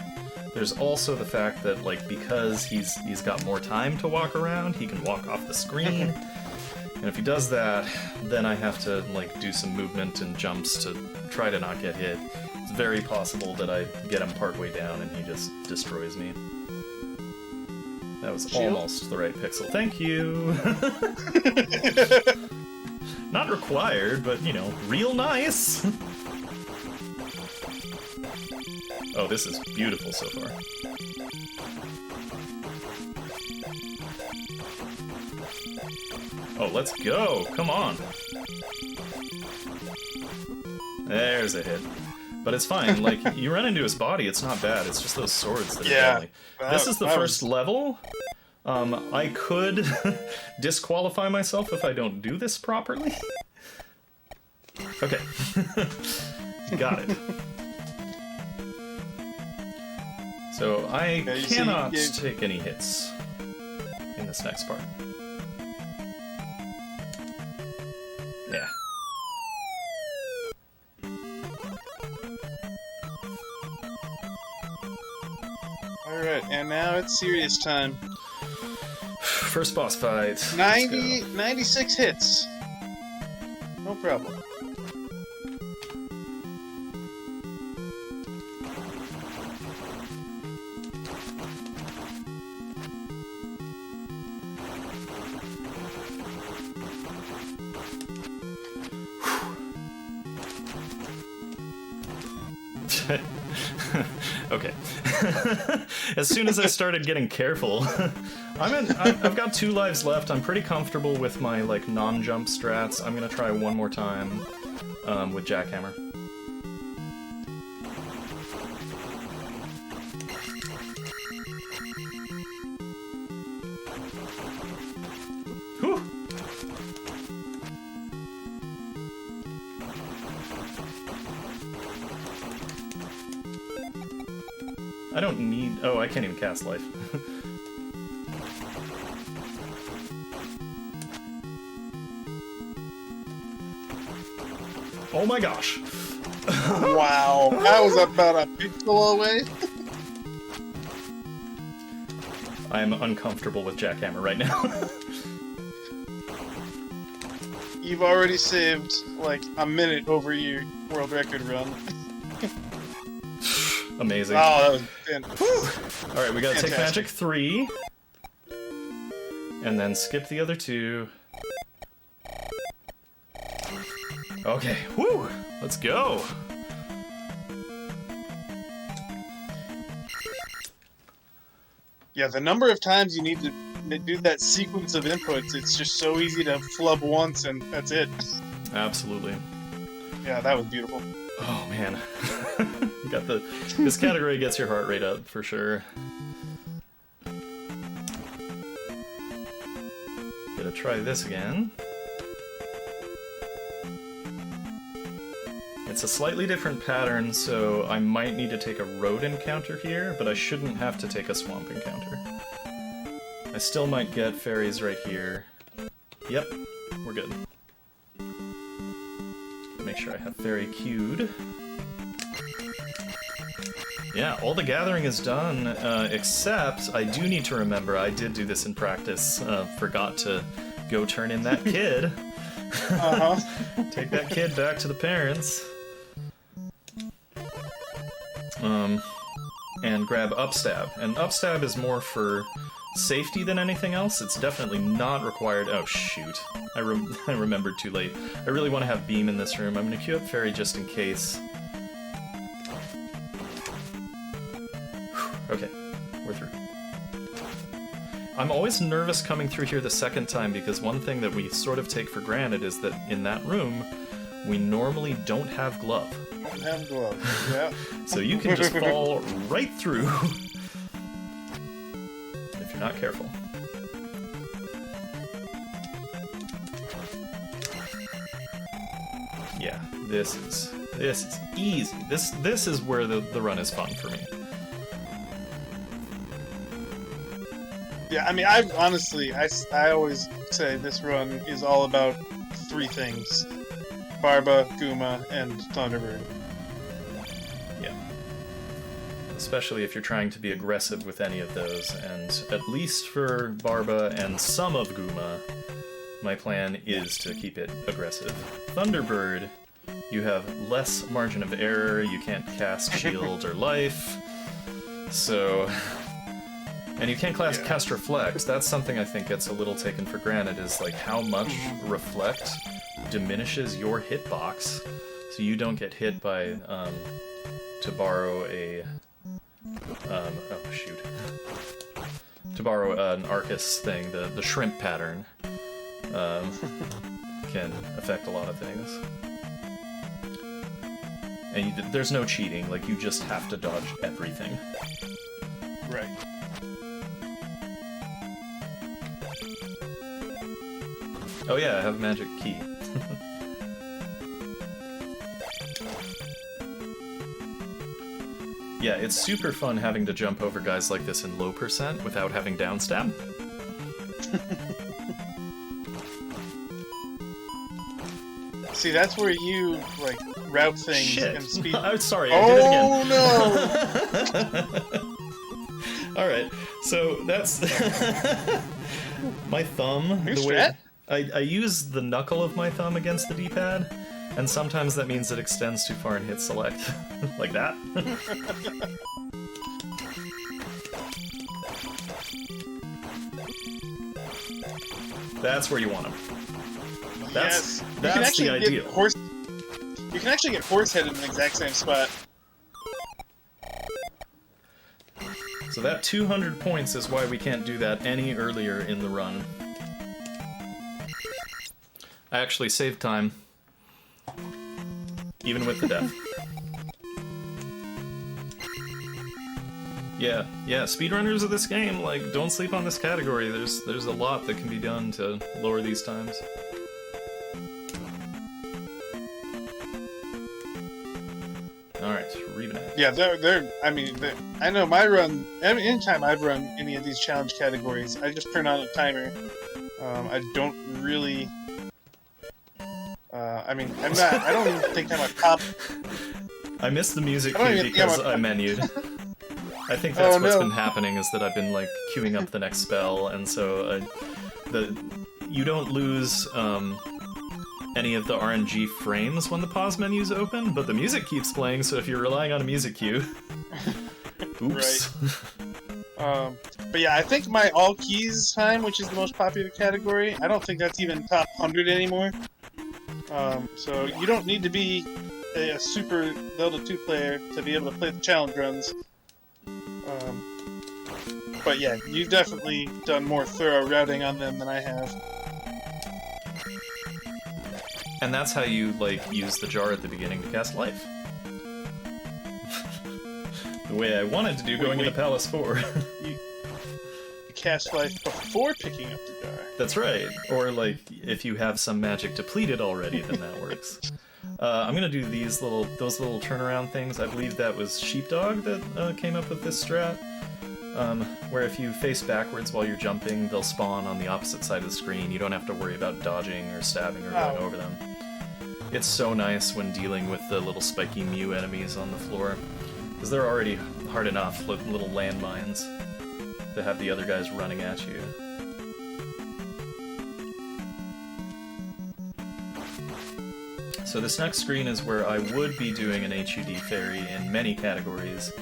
There's also the fact that, like, because he's got more time to walk around, he can walk off the screen. And if he does that, then I have to, like, do some movement and jumps to try to not get hit. It's very possible that I get him partway down and he just destroys me. That was almost the right pixel. Thank you! Not required, but, you know, real nice! Oh, this is beautiful so far. Oh, let's go! Come on! There's a hit. But it's fine, like, you run into his body, it's not bad, it's just those swords that are deadly. This is the first level. I could disqualify myself if I don't do this properly. Okay. Got it. So I cannot take any hits in this next part. Yeah. Alright, and now it's serious time. First boss fight. 96 hits. No problem. Okay. As soon as I started getting careful, I've got 2 lives left. I'm pretty comfortable with my like non-jump strats. I'm gonna try one more time with Jackhammer. Whew. I don't need... Oh, I can't even cast life. Oh my gosh. Wow, that was about a pixel away. I am uncomfortable with Jackhammer right now. You've already saved, like, a minute over your world record run. Amazing. Oh, that was fantastic. Alright, we gotta take Magic 3. And then skip the other 2. Okay, woo! Let's go! Yeah, the number of times you need to do that sequence of inputs, it's just so easy to flub once and that's it. Absolutely. Yeah, that was beautiful. Oh man. You got the... This category gets your heart rate up, for sure. Gonna try this again. It's a slightly different pattern, so I might need to take a road encounter here, but I shouldn't have to take a swamp encounter. I still might get fairies right here. Yep, we're good. Make sure I have fairy queued. Yeah, all the gathering is done, except I do need to remember, I did do this in practice, forgot to go turn in that kid. Take that kid back to the parents. And grab upstab. And upstab is more for safety than anything else. It's definitely not required. Oh shoot, I remembered too late. I really want to have beam in this room. I'm gonna queue up fairy just in case. Okay, we're through. I'm always nervous coming through here the second time because one thing that we sort of take for granted is that in that room we normally don't have glove. Don't have gloves, yeah. So you can just fall right through if you're not careful. Yeah, this is easy. This is where the run is fun for me. Yeah, I mean, I always say this run is all about 3 things. Barba, Gooma, and Thunderbird. Yeah. Especially if you're trying to be aggressive with any of those, and at least for Barba and some of Gooma, my plan is to keep it aggressive. Thunderbird, you have less margin of error, you can't cast shield or life, so... And you can't cast Reflect. That's something I think gets a little taken for granted, is like how much Reflect diminishes your hitbox, so you don't get hit by, to borrow a Oh, shoot. To borrow an Arcus thing, the shrimp pattern can affect a lot of things. And there's no cheating, like, you just have to dodge everything. Right. Oh yeah, I have a magic key. Yeah, it's super fun having to jump over guys like this in low percent without having downstab. See, that's where you, like, route things Shit. and speed. I'm sorry, I did it again. Oh no! Alright, so that's... my thumb, New the way... strat? I use the knuckle of my thumb against the D-pad, and sometimes that means it extends too far and hits select. Like that. That's where you want them. That's the ideal. You can actually get horse-headed in the exact same spot. So that 200 points is why we can't do that any earlier in the run. I actually saved time, even with the death. Yeah, speedrunners of this game, like, don't sleep on this category. There's a lot that can be done to lower these times. Alright, Revenac. Yeah, I know my run, anytime I've run any of these challenge categories, I just turn on a timer. I don't really... I don't even think I'm a top... I missed the music cue because I menued. I think that's what's been happening, is that I've been, like, queuing up the next spell, and so you don't lose any of the RNG frames when the pause menu's open, but the music keeps playing, so if you're relying on a music cue... Oops. Right. But yeah, I think my all keys time, which is the most popular category, I don't think that's even top 100 anymore. So you don't need to be a super Zelda 2 player to be able to play the challenge runs. But yeah, you've definitely done more thorough routing on them than I have. And that's how you, like, use the jar at the beginning to cast life. The way I wanted to do going into Palace 4. You cast life before picking up the jar. That's right. Or, like, if you have some magic depleted already, then that works. I'm gonna do those little turnaround things. I believe that was Sheepdog that came up with this strat. Where if you face backwards while you're jumping, they'll spawn on the opposite side of the screen. You don't have to worry about dodging or stabbing or going over them. It's so nice when dealing with the little spiky Mew enemies on the floor, because they're already hard enough, little landmines, to have the other guys running at you. So this next screen is where I would be doing an HUD fairy in many categories,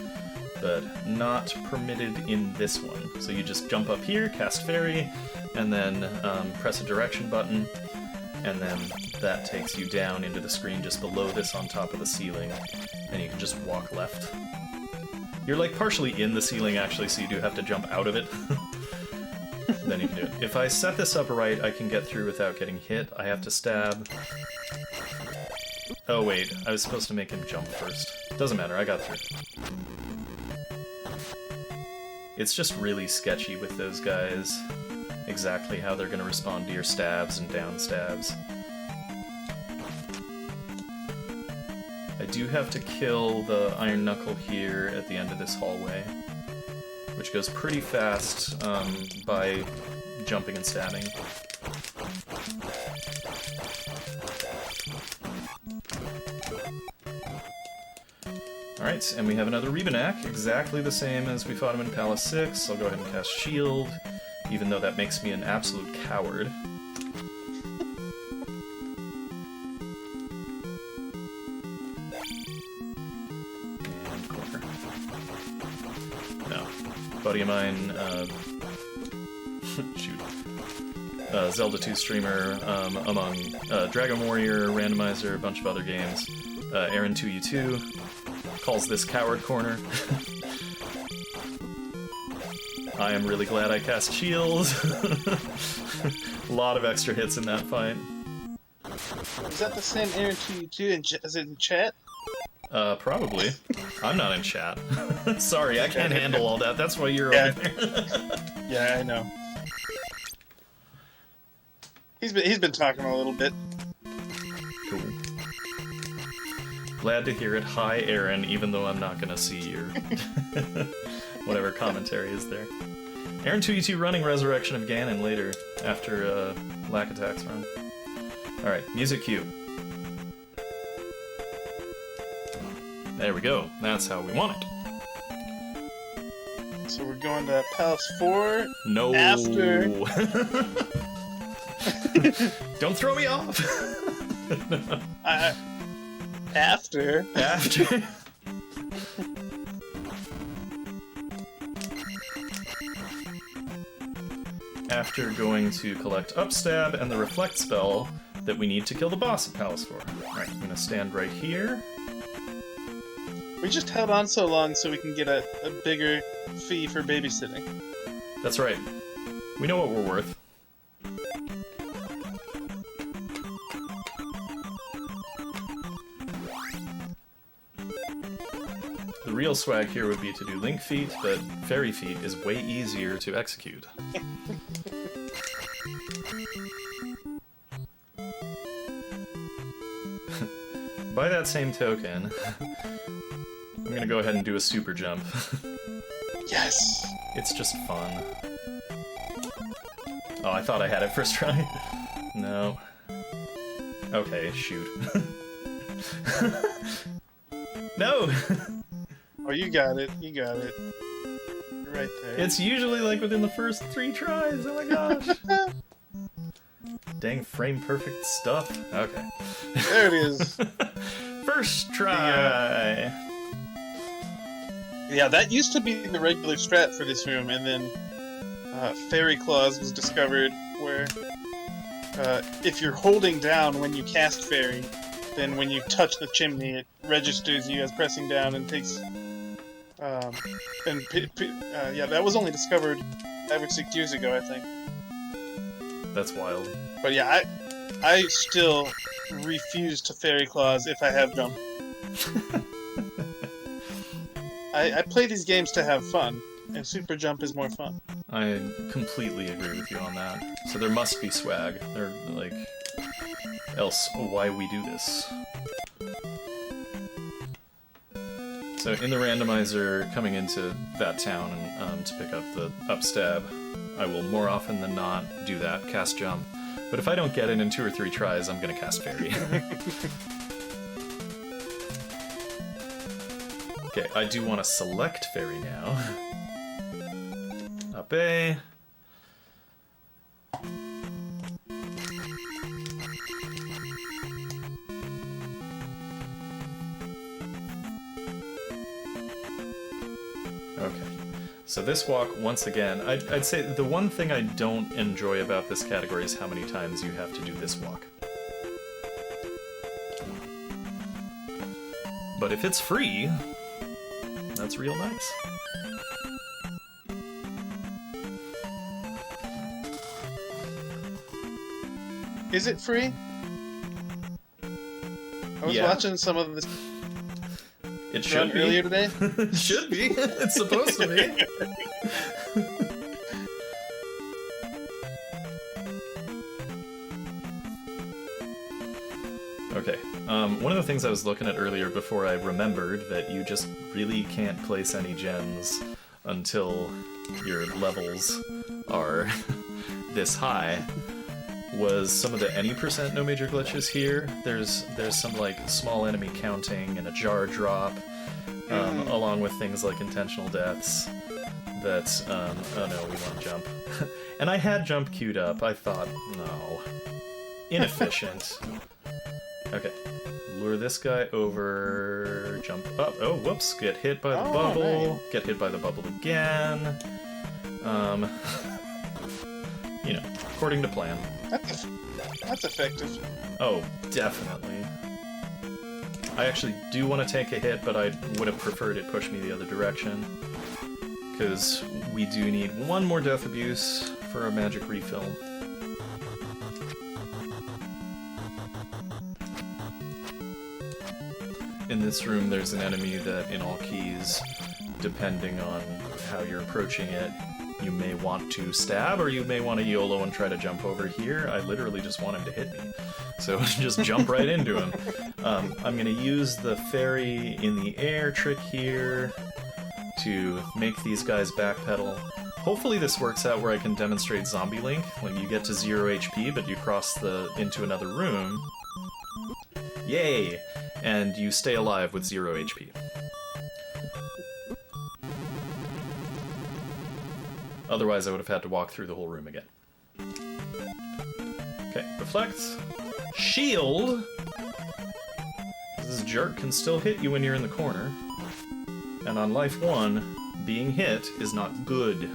but not permitted in this one. So you just jump up here, cast fairy, and then press a direction button, and then that takes you down into the screen just below this on top of the ceiling, and you can just walk left. You're like partially in the ceiling actually, so you do have to jump out of it. Then you can do it. If I set this up right, I can get through without getting hit. I have to stab. Oh wait, I was supposed to make him jump first. Doesn't matter, I got through. It's just really sketchy with those guys, exactly how they're going to respond to your stabs and down stabs. I do have to kill the Iron Knuckle here at the end of this hallway, which goes pretty fast by jumping and stabbing. Alright, and we have another Revenac, exactly the same as we fought him in Palace 6. I'll go ahead and cast Shield, even though that makes me an absolute coward. And corner. No. Buddy of mine, shoot. Zelda 2 streamer, among Dragon Warrior, Randomizer, a bunch of other games. Aaron2U2 calls this Coward Corner. I am really glad I cast shields. A lot of extra hits in that fight. Is that the same Aaron 2 as in chat? Probably. I'm not in chat. Sorry, I can't handle all that. That's why you're over there. Yeah, I know. He's been talking a little bit. Cool. Glad to hear it. Hi, Aaron, even though I'm not gonna see your whatever commentary is there. Aaron 2E2 running Resurrection of Ganon later, after Lack Attack's run. Alright, music cue. There we go. That's how we want it. So we're going to Palace 4. No. After. Don't throw me off. After. After. After going to collect Upstab and the Reflect spell that we need to kill the boss at Palace 4. Alright, I'm gonna stand right here. We just held on so long so we can get a bigger fee for babysitting. That's right. We know what we're worth. The real swag here would be to do Link Feet, but Fairy Feet is way easier to execute. By that same token, I'm gonna go ahead and do a super jump. Yes! It's just fun. Oh, I thought I had it first try. No. Okay, shoot. No! Oh, you got it. You got it. Right there. It's usually like within the first 3 tries. Oh my gosh. Dang frame perfect stuff. Okay. There it is. First try. Yeah, that used to be the regular strat for this room, and then Fairy Claws was discovered, where if you're holding down when you cast Fairy, then when you touch the chimney, it registers you as pressing down and takes. Yeah, that was only discovered 5 or 6 years ago, I think. That's wild. But yeah, I still refuse to Fairy Claws if I have jump. I play these games to have fun, and Super Jump is more fun. I completely agree with you on that. So there must be swag. There, like, else why we do this. So in the randomizer coming into that town and to pick up the upstab, I will more often than not do that, cast jump. But if I don't get it in 2 or 3 tries, I'm gonna cast Fairy. Okay, I do want to select Fairy now. Up A. Okay, so this walk, once again, I'd say the one thing I don't enjoy about this category is how many times you have to do this walk. But if it's free, that's real nice. Is it free? I was watching some of this. It should be. Earlier today? It should be. It's supposed to be. Okay. One of the things I was looking at earlier before I remembered that you just really can't place any gens until your levels are this high was some of the any % no major glitches here. There's some like small enemy counting and a jar drop, along with things like intentional deaths that, oh no, we want jump. And I had jump queued up. I thought, no. Inefficient. Okay. Lure this guy over, jump up. Oh, whoops, get hit by the bubble. Nice. Get hit by the bubble again. You know, according to plan. That's effective. Oh, definitely. I actually do want to take a hit, but I would have preferred it push me the other direction. Because we do need one more death abuse for a magic refill. In this room, there's an enemy that, in all keys, depending on how you're approaching it, you may want to stab, or you may want to YOLO and try to jump over here. I literally just want him to hit me. So just jump right into him. I'm going to use the fairy in the air trick here to make these guys backpedal. Hopefully this works out where I can demonstrate Zombie Link. Like, you get to 0 HP, but you cross into another room. Yay! And you stay alive with 0 HP. Otherwise, I would have had to walk through the whole room again. Okay, reflect. Shield! This jerk can still hit you when you're in the corner. And on life 1, being hit is not good.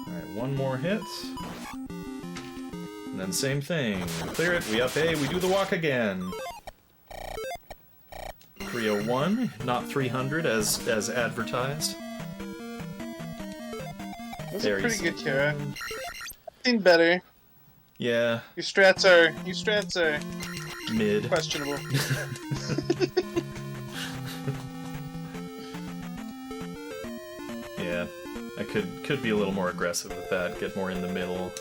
Alright, one more hit. And then same thing. We clear it, we up A, we do the walk again. 301, not 300 as advertised. That's a pretty good Kara. Seen better. Yeah. Your strats are mid. Questionable. Yeah. I could be a little more aggressive with that, get more in the middle,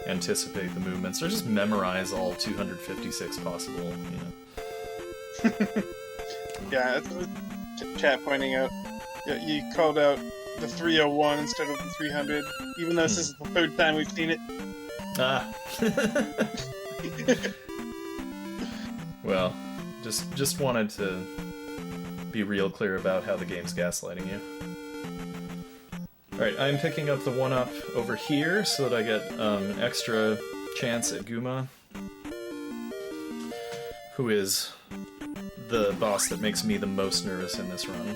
anticipate the movements, or just memorize all 256 possible, you know. Yeah, that's what chat pointing out. Yeah, you called out the 301 instead of the 300, even though this is the third time we've seen it. Ah. Well, just wanted to be real clear about how the game's gaslighting you. Alright, I'm picking up the 1-up over here so that I get an extra chance at Gooma, who is the boss that makes me the most nervous in this run.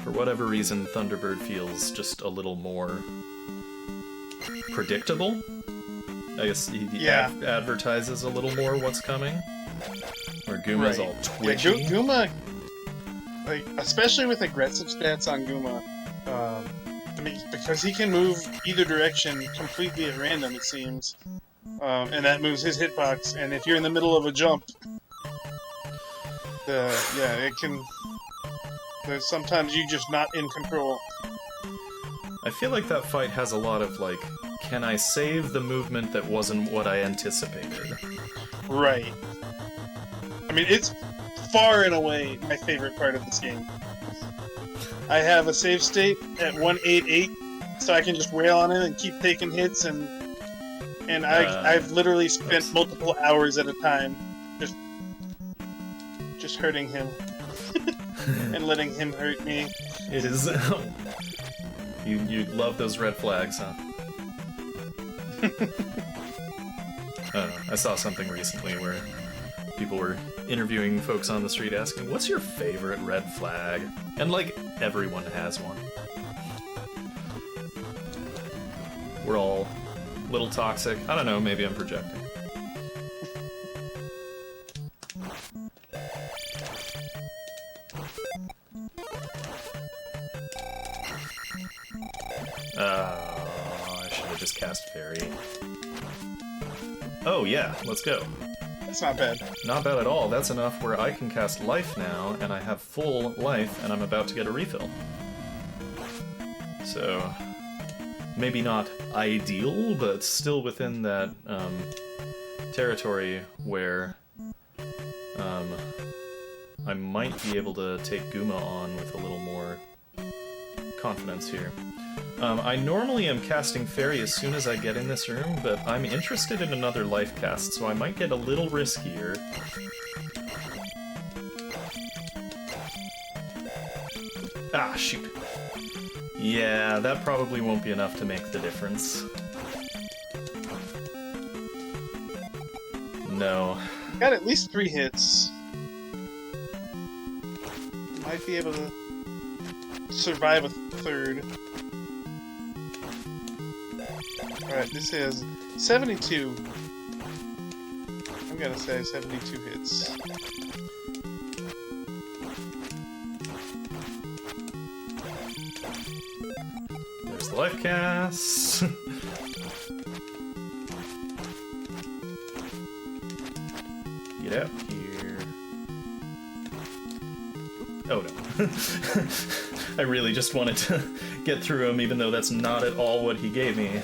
For whatever reason, Thunderbird feels just a little more predictable. I guess he advertises a little more what's coming. Where Gooma's all twitchy. Yeah, Gooma, like, especially with aggressive stats on Gooma, I mean, because he can move either direction completely at random, it seems. And that moves his hitbox, and if you're in the middle of a jump, it can... There's sometimes you're just not in control. I feel like that fight has a lot of, like, can I save the movement that wasn't what I anticipated? Right. I mean, it's far and away my favorite part of this game. I have a save state at 188, so I can just wail on him and keep taking hits, and I've literally spent multiple hours at a time just hurting him. And letting him hurt me. It is... you love those red flags, huh? I don't know. I saw something recently where people were interviewing folks on the street asking, what's your favorite red flag? And, like, everyone has one. We're all a little toxic. I don't know, maybe I'm projecting. I should have just cast Fairy. Oh yeah, let's go. That's not bad. Not bad at all. That's enough where I can cast Life now, and I have full life, and I'm about to get a refill. So, maybe not ideal, but still within that territory where I might be able to take Gooma on with a little more confidence here. I normally am casting Fairy as soon as I get in this room, but I'm interested in another life cast, so I might get a little riskier. Ah, shoot. Yeah, that probably won't be enough to make the difference. No. Got at least 3 hits. Might be able to survive a third. Alright, this is 72. We gotta say 72 hits. There's the life cast. Get out here. Oh no. I really just wanted to get through him, even though that's not at all what he gave me.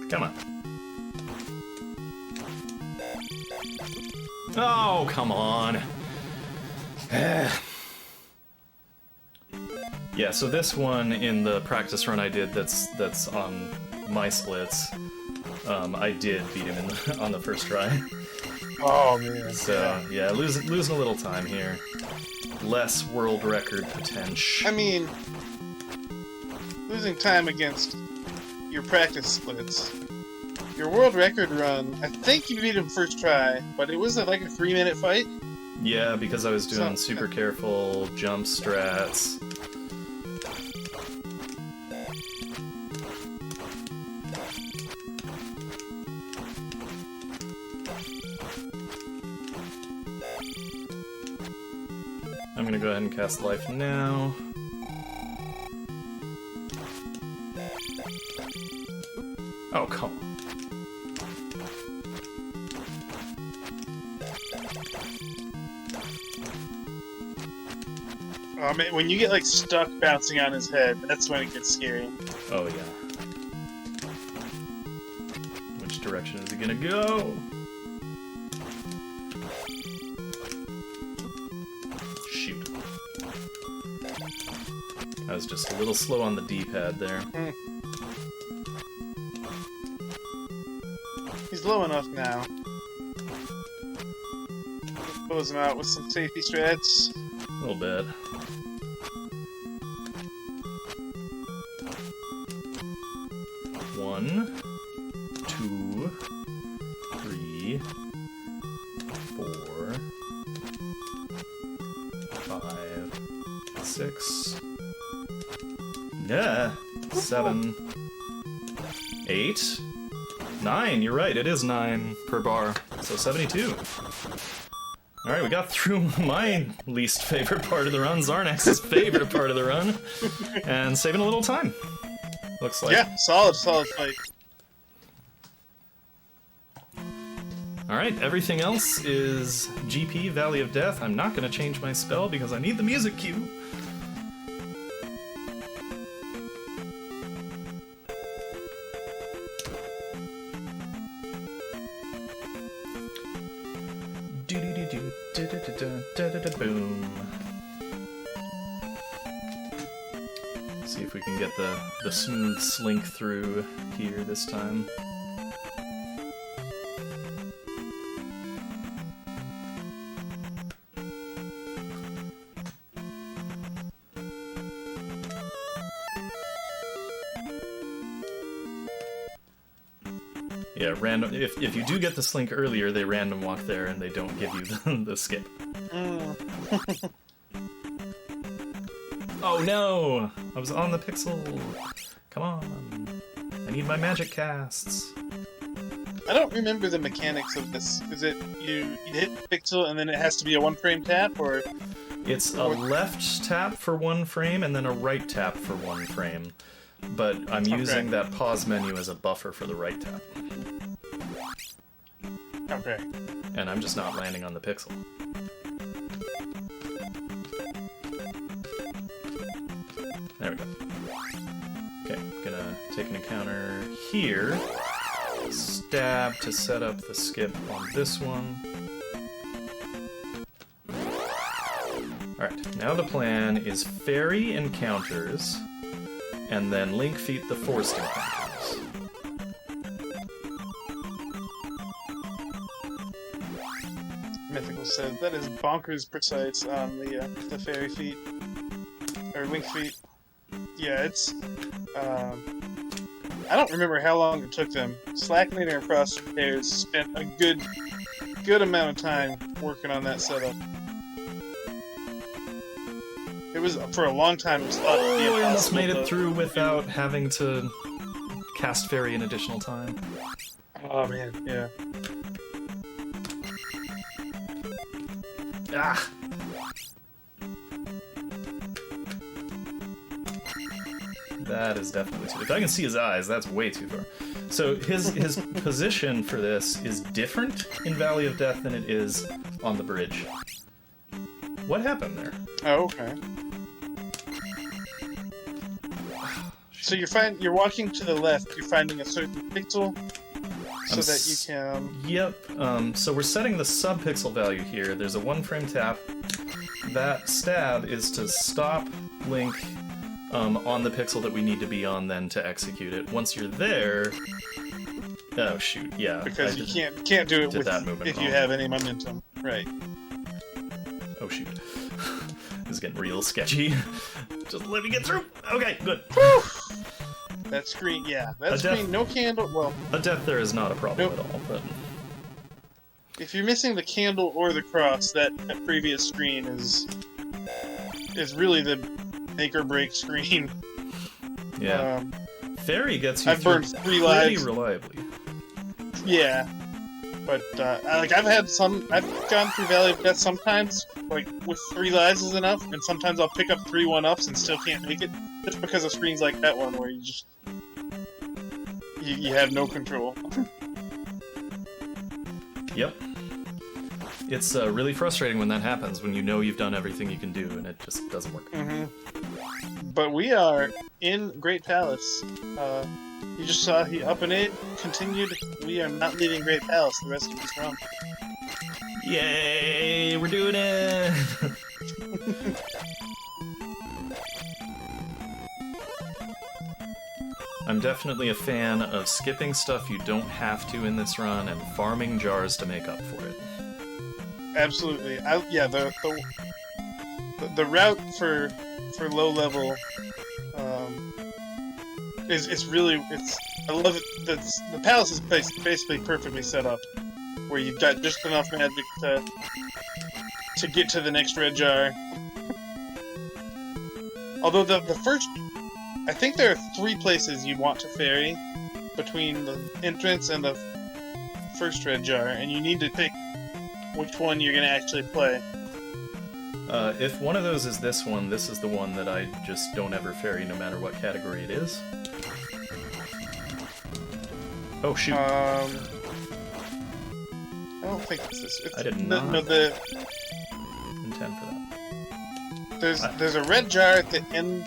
Come on. Oh, come on. Yeah, so this one in the practice run I did that's on my splits, I did beat him on the first try. Oh man. So yeah, losing a little time here. Less world record potential. I mean, losing time against your practice splits. Your world record run, I think you beat him first try, but it was like a 3-minute fight. Yeah, because I was doing super careful jump strats. I'm gonna go ahead and cast life now. Oh, come on. Oh man, when you get like stuck bouncing on his head, that's when it gets scary. Oh yeah. Which direction is he gonna go? Shoot. I was just a little slow on the D-pad there. He's low enough now. Close him out with some safety strats. A little bit. One, 2, 3, 4, 5, 6. Yeah, 7, 8, 9. You're right. It is 9 per bar. So 72. All right, we got through my least favorite part of the run, Zarnax's favorite part of the run, and saving a little time. Looks like. Yeah, solid fight. Alright, everything else is GP, Valley of Death. I'm not going to change my spell because I need the music cue. Boom. See if we can get the smooth slink through here this time. Yeah, random. If you do get the slink earlier, they random walk there and they don't give you the skip. Oh no! I was on the pixel! Come on! I need my magic casts! I don't remember the mechanics of this. Is it you hit pixel and then it has to be a 1-frame tap, or...? It's a left tap for 1 frame and then a right tap for 1 frame. But I'm using that pause menu as a buffer for the right tap. Okay. And I'm just not landing on the pixel. There we go. Okay, gonna take an encounter here. Stab to set up the skip on this one. Alright, now the plan is fairy encounters, and then Link feat the forced encounters. Mythical says that is bonkers precise on the fairy feat. Or Link feat. Yeah, it's... I don't remember how long it took them. Slackinator and Frost Repairs spent a good amount of time working on that setup. It was for a long time. It was thought to be Oh, I almost impossible made it to- through without having to cast fairy an additional time. Oh man, yeah. Ah! That is definitely too. If I can see his eyes, that's way too far. So his position for this is different in Valley of Death than it is on the bridge. What happened there? Oh, okay. So you're walking to the left. You're finding a certain pixel, so that you can. Yep. So we're setting the sub-pixel value here. There's a 1-frame tap. That stab is to stop Link on the pixel that we need to be on, then to execute it. Once you're there. Oh shoot! Yeah. Because you can't do it with that movement if you wrong. have any momentum, right? Oh shoot! This is getting real sketchy. Just let me get through. Okay, good. Whew! That screen, yeah, that A screen, death- no candle. Well, A death there is not a problem Nope. at all, but if you're missing the candle or the cross, that previous screen is really the make or break screen. yeah. Fairy gets you I've through burned 3 pretty lives. reliably. Yeah, but I've gone through Valley of Death sometimes, like with 3 lives is enough, and sometimes I'll pick up 3 1-ups and still can't make it, just because of screens like that one where you just you have no control. Yep. It's really frustrating when that happens, when you know you've done everything you can do and it just doesn't work. But we are in Great Palace. You just saw he up and in, continued. We are not leaving Great Palace the rest of this run. Yay! We're doing it! I'm definitely a fan of skipping stuff you don't have to in this run and farming jars to make up for it. Absolutely. The route for low level I love it. The palace is basically perfectly set up, where you've got just enough magic to get to the next red jar. Although the first, I think there are 3 places you'd want to ferry between the entrance and the first red jar, and you need to pick which one you're going to actually play. If one of those is this one, this is the one that I just don't ever ferry no matter what category it is. Oh shoot. I don't think it's this. I did not the intend for that. there's a red jar at the end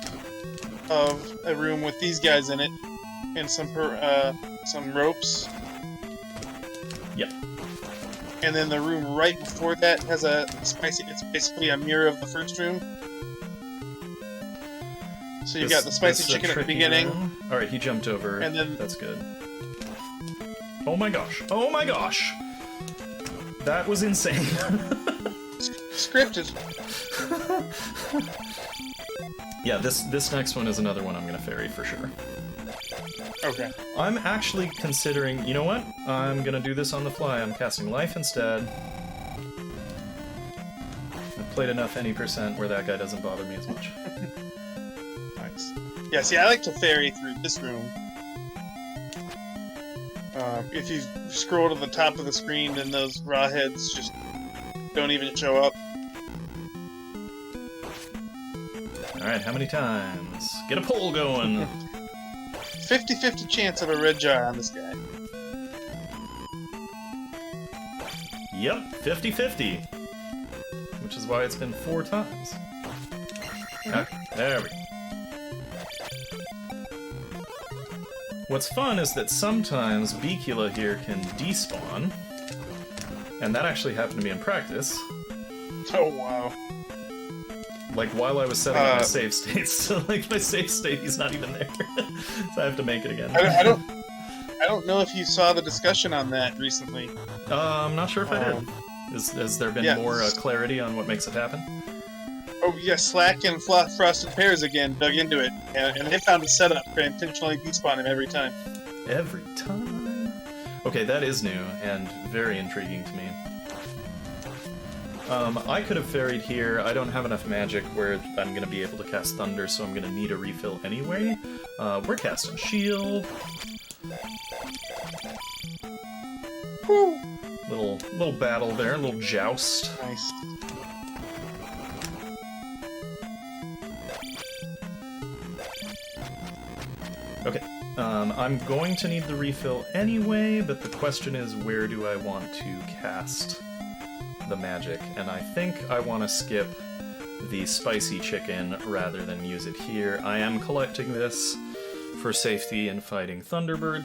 of a room with these guys in it, and some ropes. Yep. And then the room right before that has a spicy. It's basically a mirror of the first room. So you got the spicy This is a chicken at the tricky beginning. room. Alright, he jumped over. And then- That's good. Oh my gosh. Oh my gosh! That was insane. Scripted. Yeah, this next one is another one I'm gonna ferry for sure. Okay. I'm actually considering, you know what? I'm gonna do this on the fly. I'm casting life instead. I've played enough any percent where that guy doesn't bother me as much. Nice. Yeah, see, I like to ferry through this room. If you scroll to the top of the screen, then those raw heads just don't even show up. Alright, how many times? Get a poll going! 50-50 chance of a red jar on this guy. Yep, 50-50. Which is why it's been 4 times. Okay, there we go. What's fun is that sometimes Bicula here can despawn, and that actually happened to me in practice. Oh, wow. Like, while I was setting up my save states. So, like, my save state, he's not even there. So I have to make it again. I don't know if you saw the discussion on that recently. I'm not sure if I did. Has there been more clarity on what makes it happen? Oh, yeah, Slack and Frosted Pears again dug into it, and they found a setup for intentionally despawn him every time. Every time? Okay, that is new, and very intriguing to me. I could have ferried here. I don't have enough magic where I'm going to be able to cast Thunder, so I'm going to need a refill anyway. We're casting Shield. Woo! Little battle there, a little joust. Nice. Okay, I'm going to need the refill anyway, but the question is, where do I want to cast the magic? And I think I want to skip the spicy chicken rather than use it here. I am collecting this for safety in fighting Thunderbird,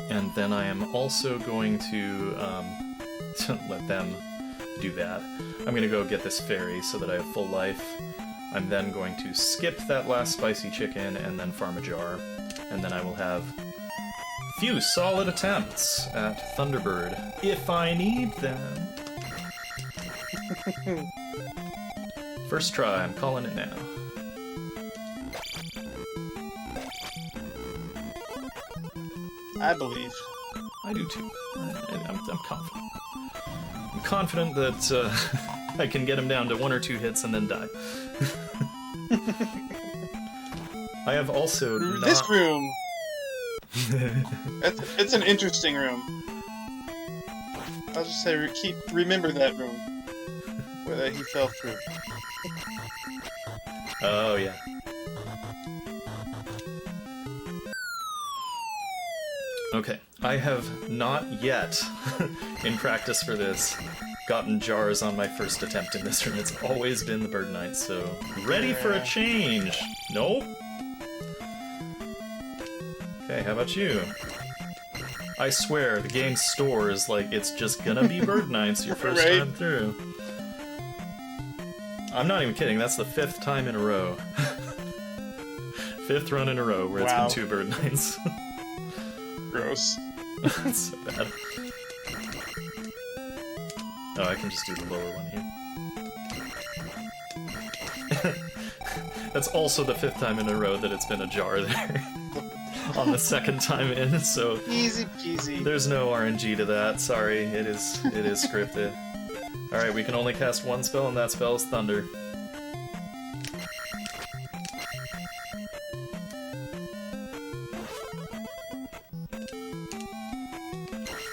and then I am also going to let them do that. I'm going to go get this fairy so that I have full life. I'm then going to skip that last spicy chicken and then farm a jar, and then I will have a few solid attempts at Thunderbird if I need them. First try, I'm calling it now. I believe. I do too. I'm confident. I'm confident that I can get him down to 1 or 2 hits and then die. I have also This room. It's an interesting room. I'll just say, remember that room where he fell through. Oh yeah. Okay, I have not yet, in practice for this, gotten jars on my first attempt in this room. It's always been the Bird Knight, so ready for a change. Nope. Okay, how about you? I swear, the game stores like it's just gonna be Bird Knights your first Right. time through. I'm not even kidding, that's the 5th time in a row. 5th run in a row where it's Wow. been 2 Bird Knights. Gross. That's so bad. Oh, I can just do the lower one here. That's also the 5th time in a row that it's been a jar there. On the 2nd time in, so Easy peasy. there's no RNG to that. Sorry, it is scripted. Alright, we can only cast 1 spell, and that spell is Thunder.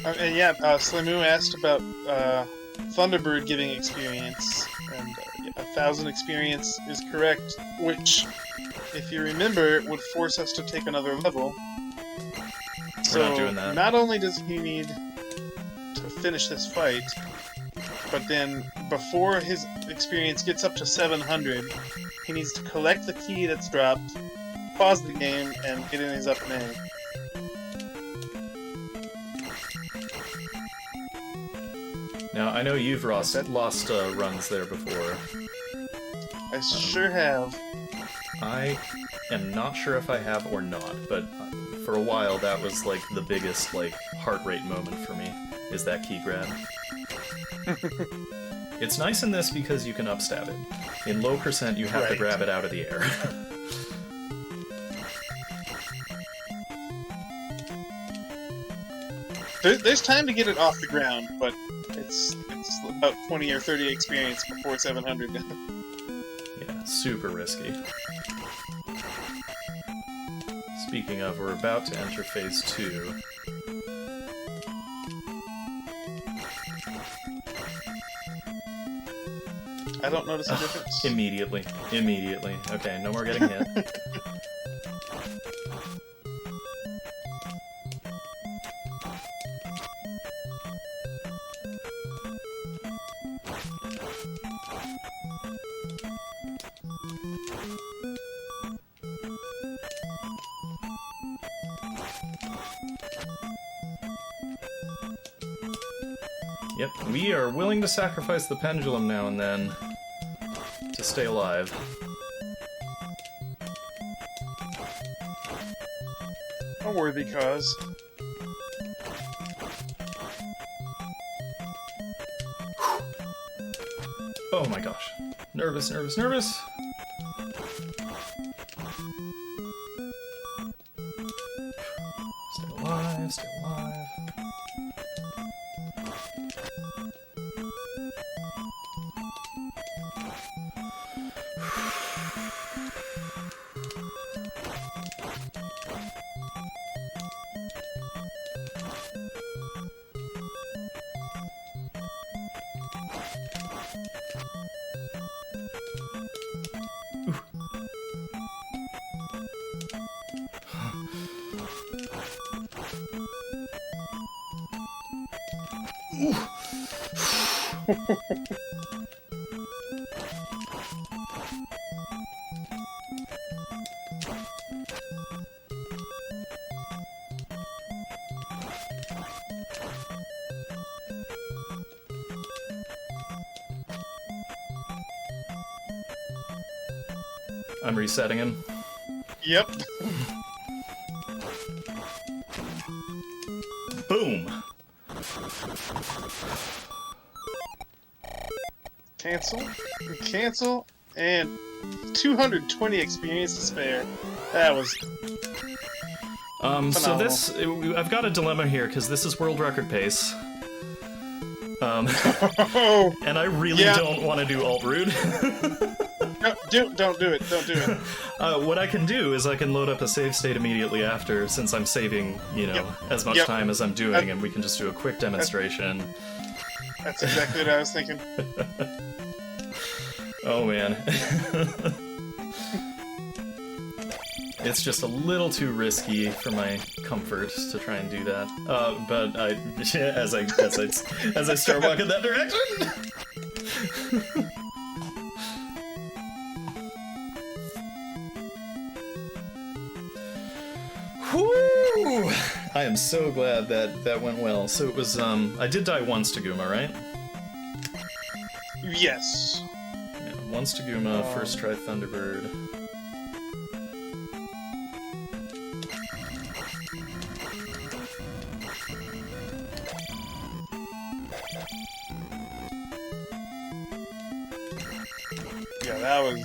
And yeah, Slimu asked about Thunderbird giving experience, and yeah, 1,000 experience is correct, which, if you remember, would force us to take another level. We're not doing that. Not only does he need to finish this fight, but then before his experience gets up to 700, he needs to collect the key that's dropped, pause the game, and get in his up and A. Now, I know you've lost runs there before. I sure have. I am not sure if I have or not, but for a while that was like the biggest like heart rate moment for me, is that key grab. It's nice in this because you can upstab it. In low percent you have to Right. grab it out of the air. There's time to get it off the ground, but it's about 20 or 30 experience before 700. Yeah, super risky. Speaking of, we're about to enter phase 2. I don't notice a difference. Immediately. Okay, no more getting hit. Yep, we are willing to sacrifice the pendulum now and then to stay alive. A worthy cause. Oh my gosh. Nervous. Stay alive. I'm resetting him. Yep. Boom! Cancel, and 220 experience to spare. That was so phenomenal. this... I've got a dilemma here, because this is world record pace. Oh, And I really don't want to do alt-root. don't do it. Don't do it. What I can do is I can load up a save state immediately after, since I'm saving, you know, as much time as I'm doing, and we can just do a quick demonstration. That's exactly what I was thinking. Oh man. It's just a little too risky for my comfort to try and do that. But I, as I start walking that direction. Whoo! I am so glad that went well. So it was I did die once to Gooma, right? Yes. Yeah, once to Gooma, first try Thunderbird. Yeah, that was...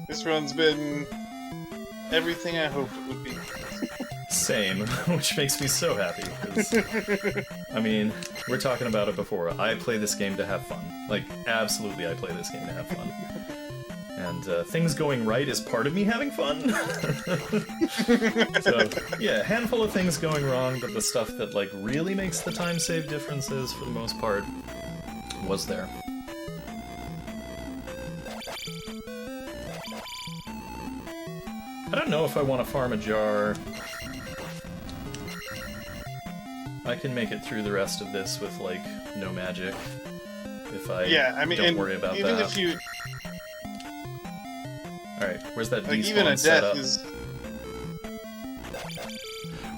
This run's been everything I hoped it would be. Same, which makes me so happy, 'cause, I mean, we're talking about it before. I play this game to have fun. Like, absolutely I play this game to have fun. And things going right is part of me having fun. So, yeah, a handful of things going wrong, but the stuff that, like, really makes the time save differences, for the most part, was there. I don't know if I want to farm a jar. I can make it through the rest of this with, like, no magic. If I don't worry about even that. If you... Alright, where's that Like, despawn even a set death up? is...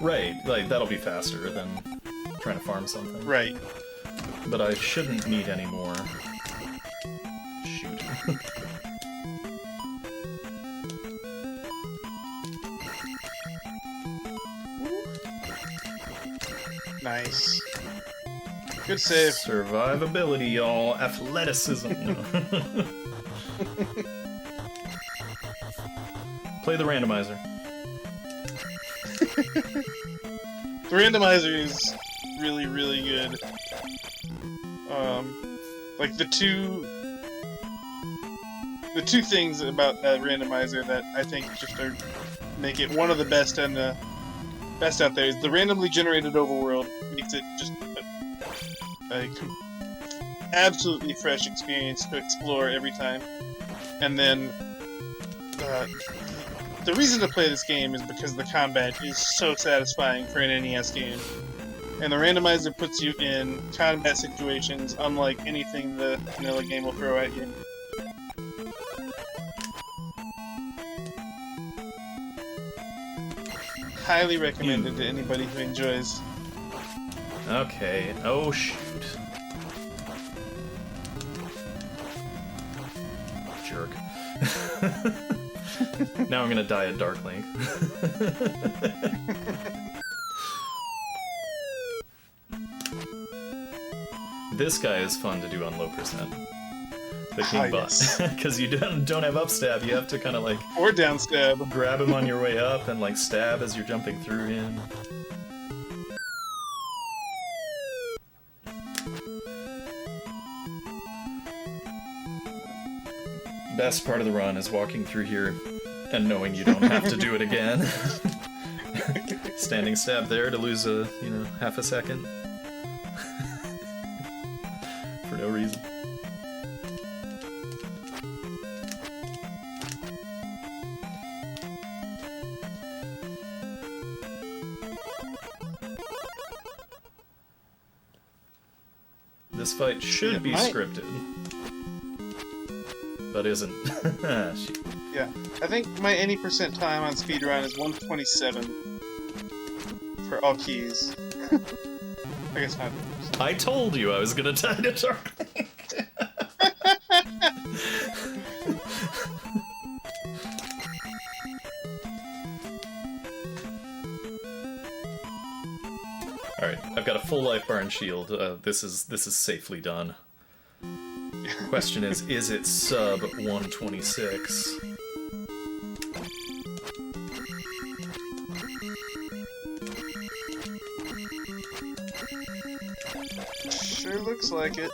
Right, like, that'll be faster than trying to farm something. Right. But I shouldn't need any more. Shoot. Nice. Good save. Survivability, y'all. Athleticism. Play the randomizer. The randomizer is really, really good. Like the two things about that randomizer that I think just make it one of the best and the best out there is the randomly generated overworld makes it just a absolutely fresh experience to explore every time. And then the reason to play this game is because the combat is so satisfying for an NES game. And the randomizer puts you in combat situations unlike anything the vanilla game will throw at you. Highly recommended to anybody who enjoys. Okay. Oh, shoot. Jerk. Now I'm gonna die at Dark Link. This guy is fun to do on low percent. The King Boss. Because you don't have upstab, you have to kind of like... Or downstab. Grab him on your way up and like stab as you're jumping through him. Best part of the run is walking through here and knowing you don't have to do it again. Standing stab there to lose a, half a second. For no reason. This fight should be scripted, but isn't. Yeah, I think my any percent time on speedrun is 127 for all keys. I guess not. I told you I was gonna tie to target. Alright, I've got a full life bar and shield. This is safely done. Question is it sub 126? Sure looks like it.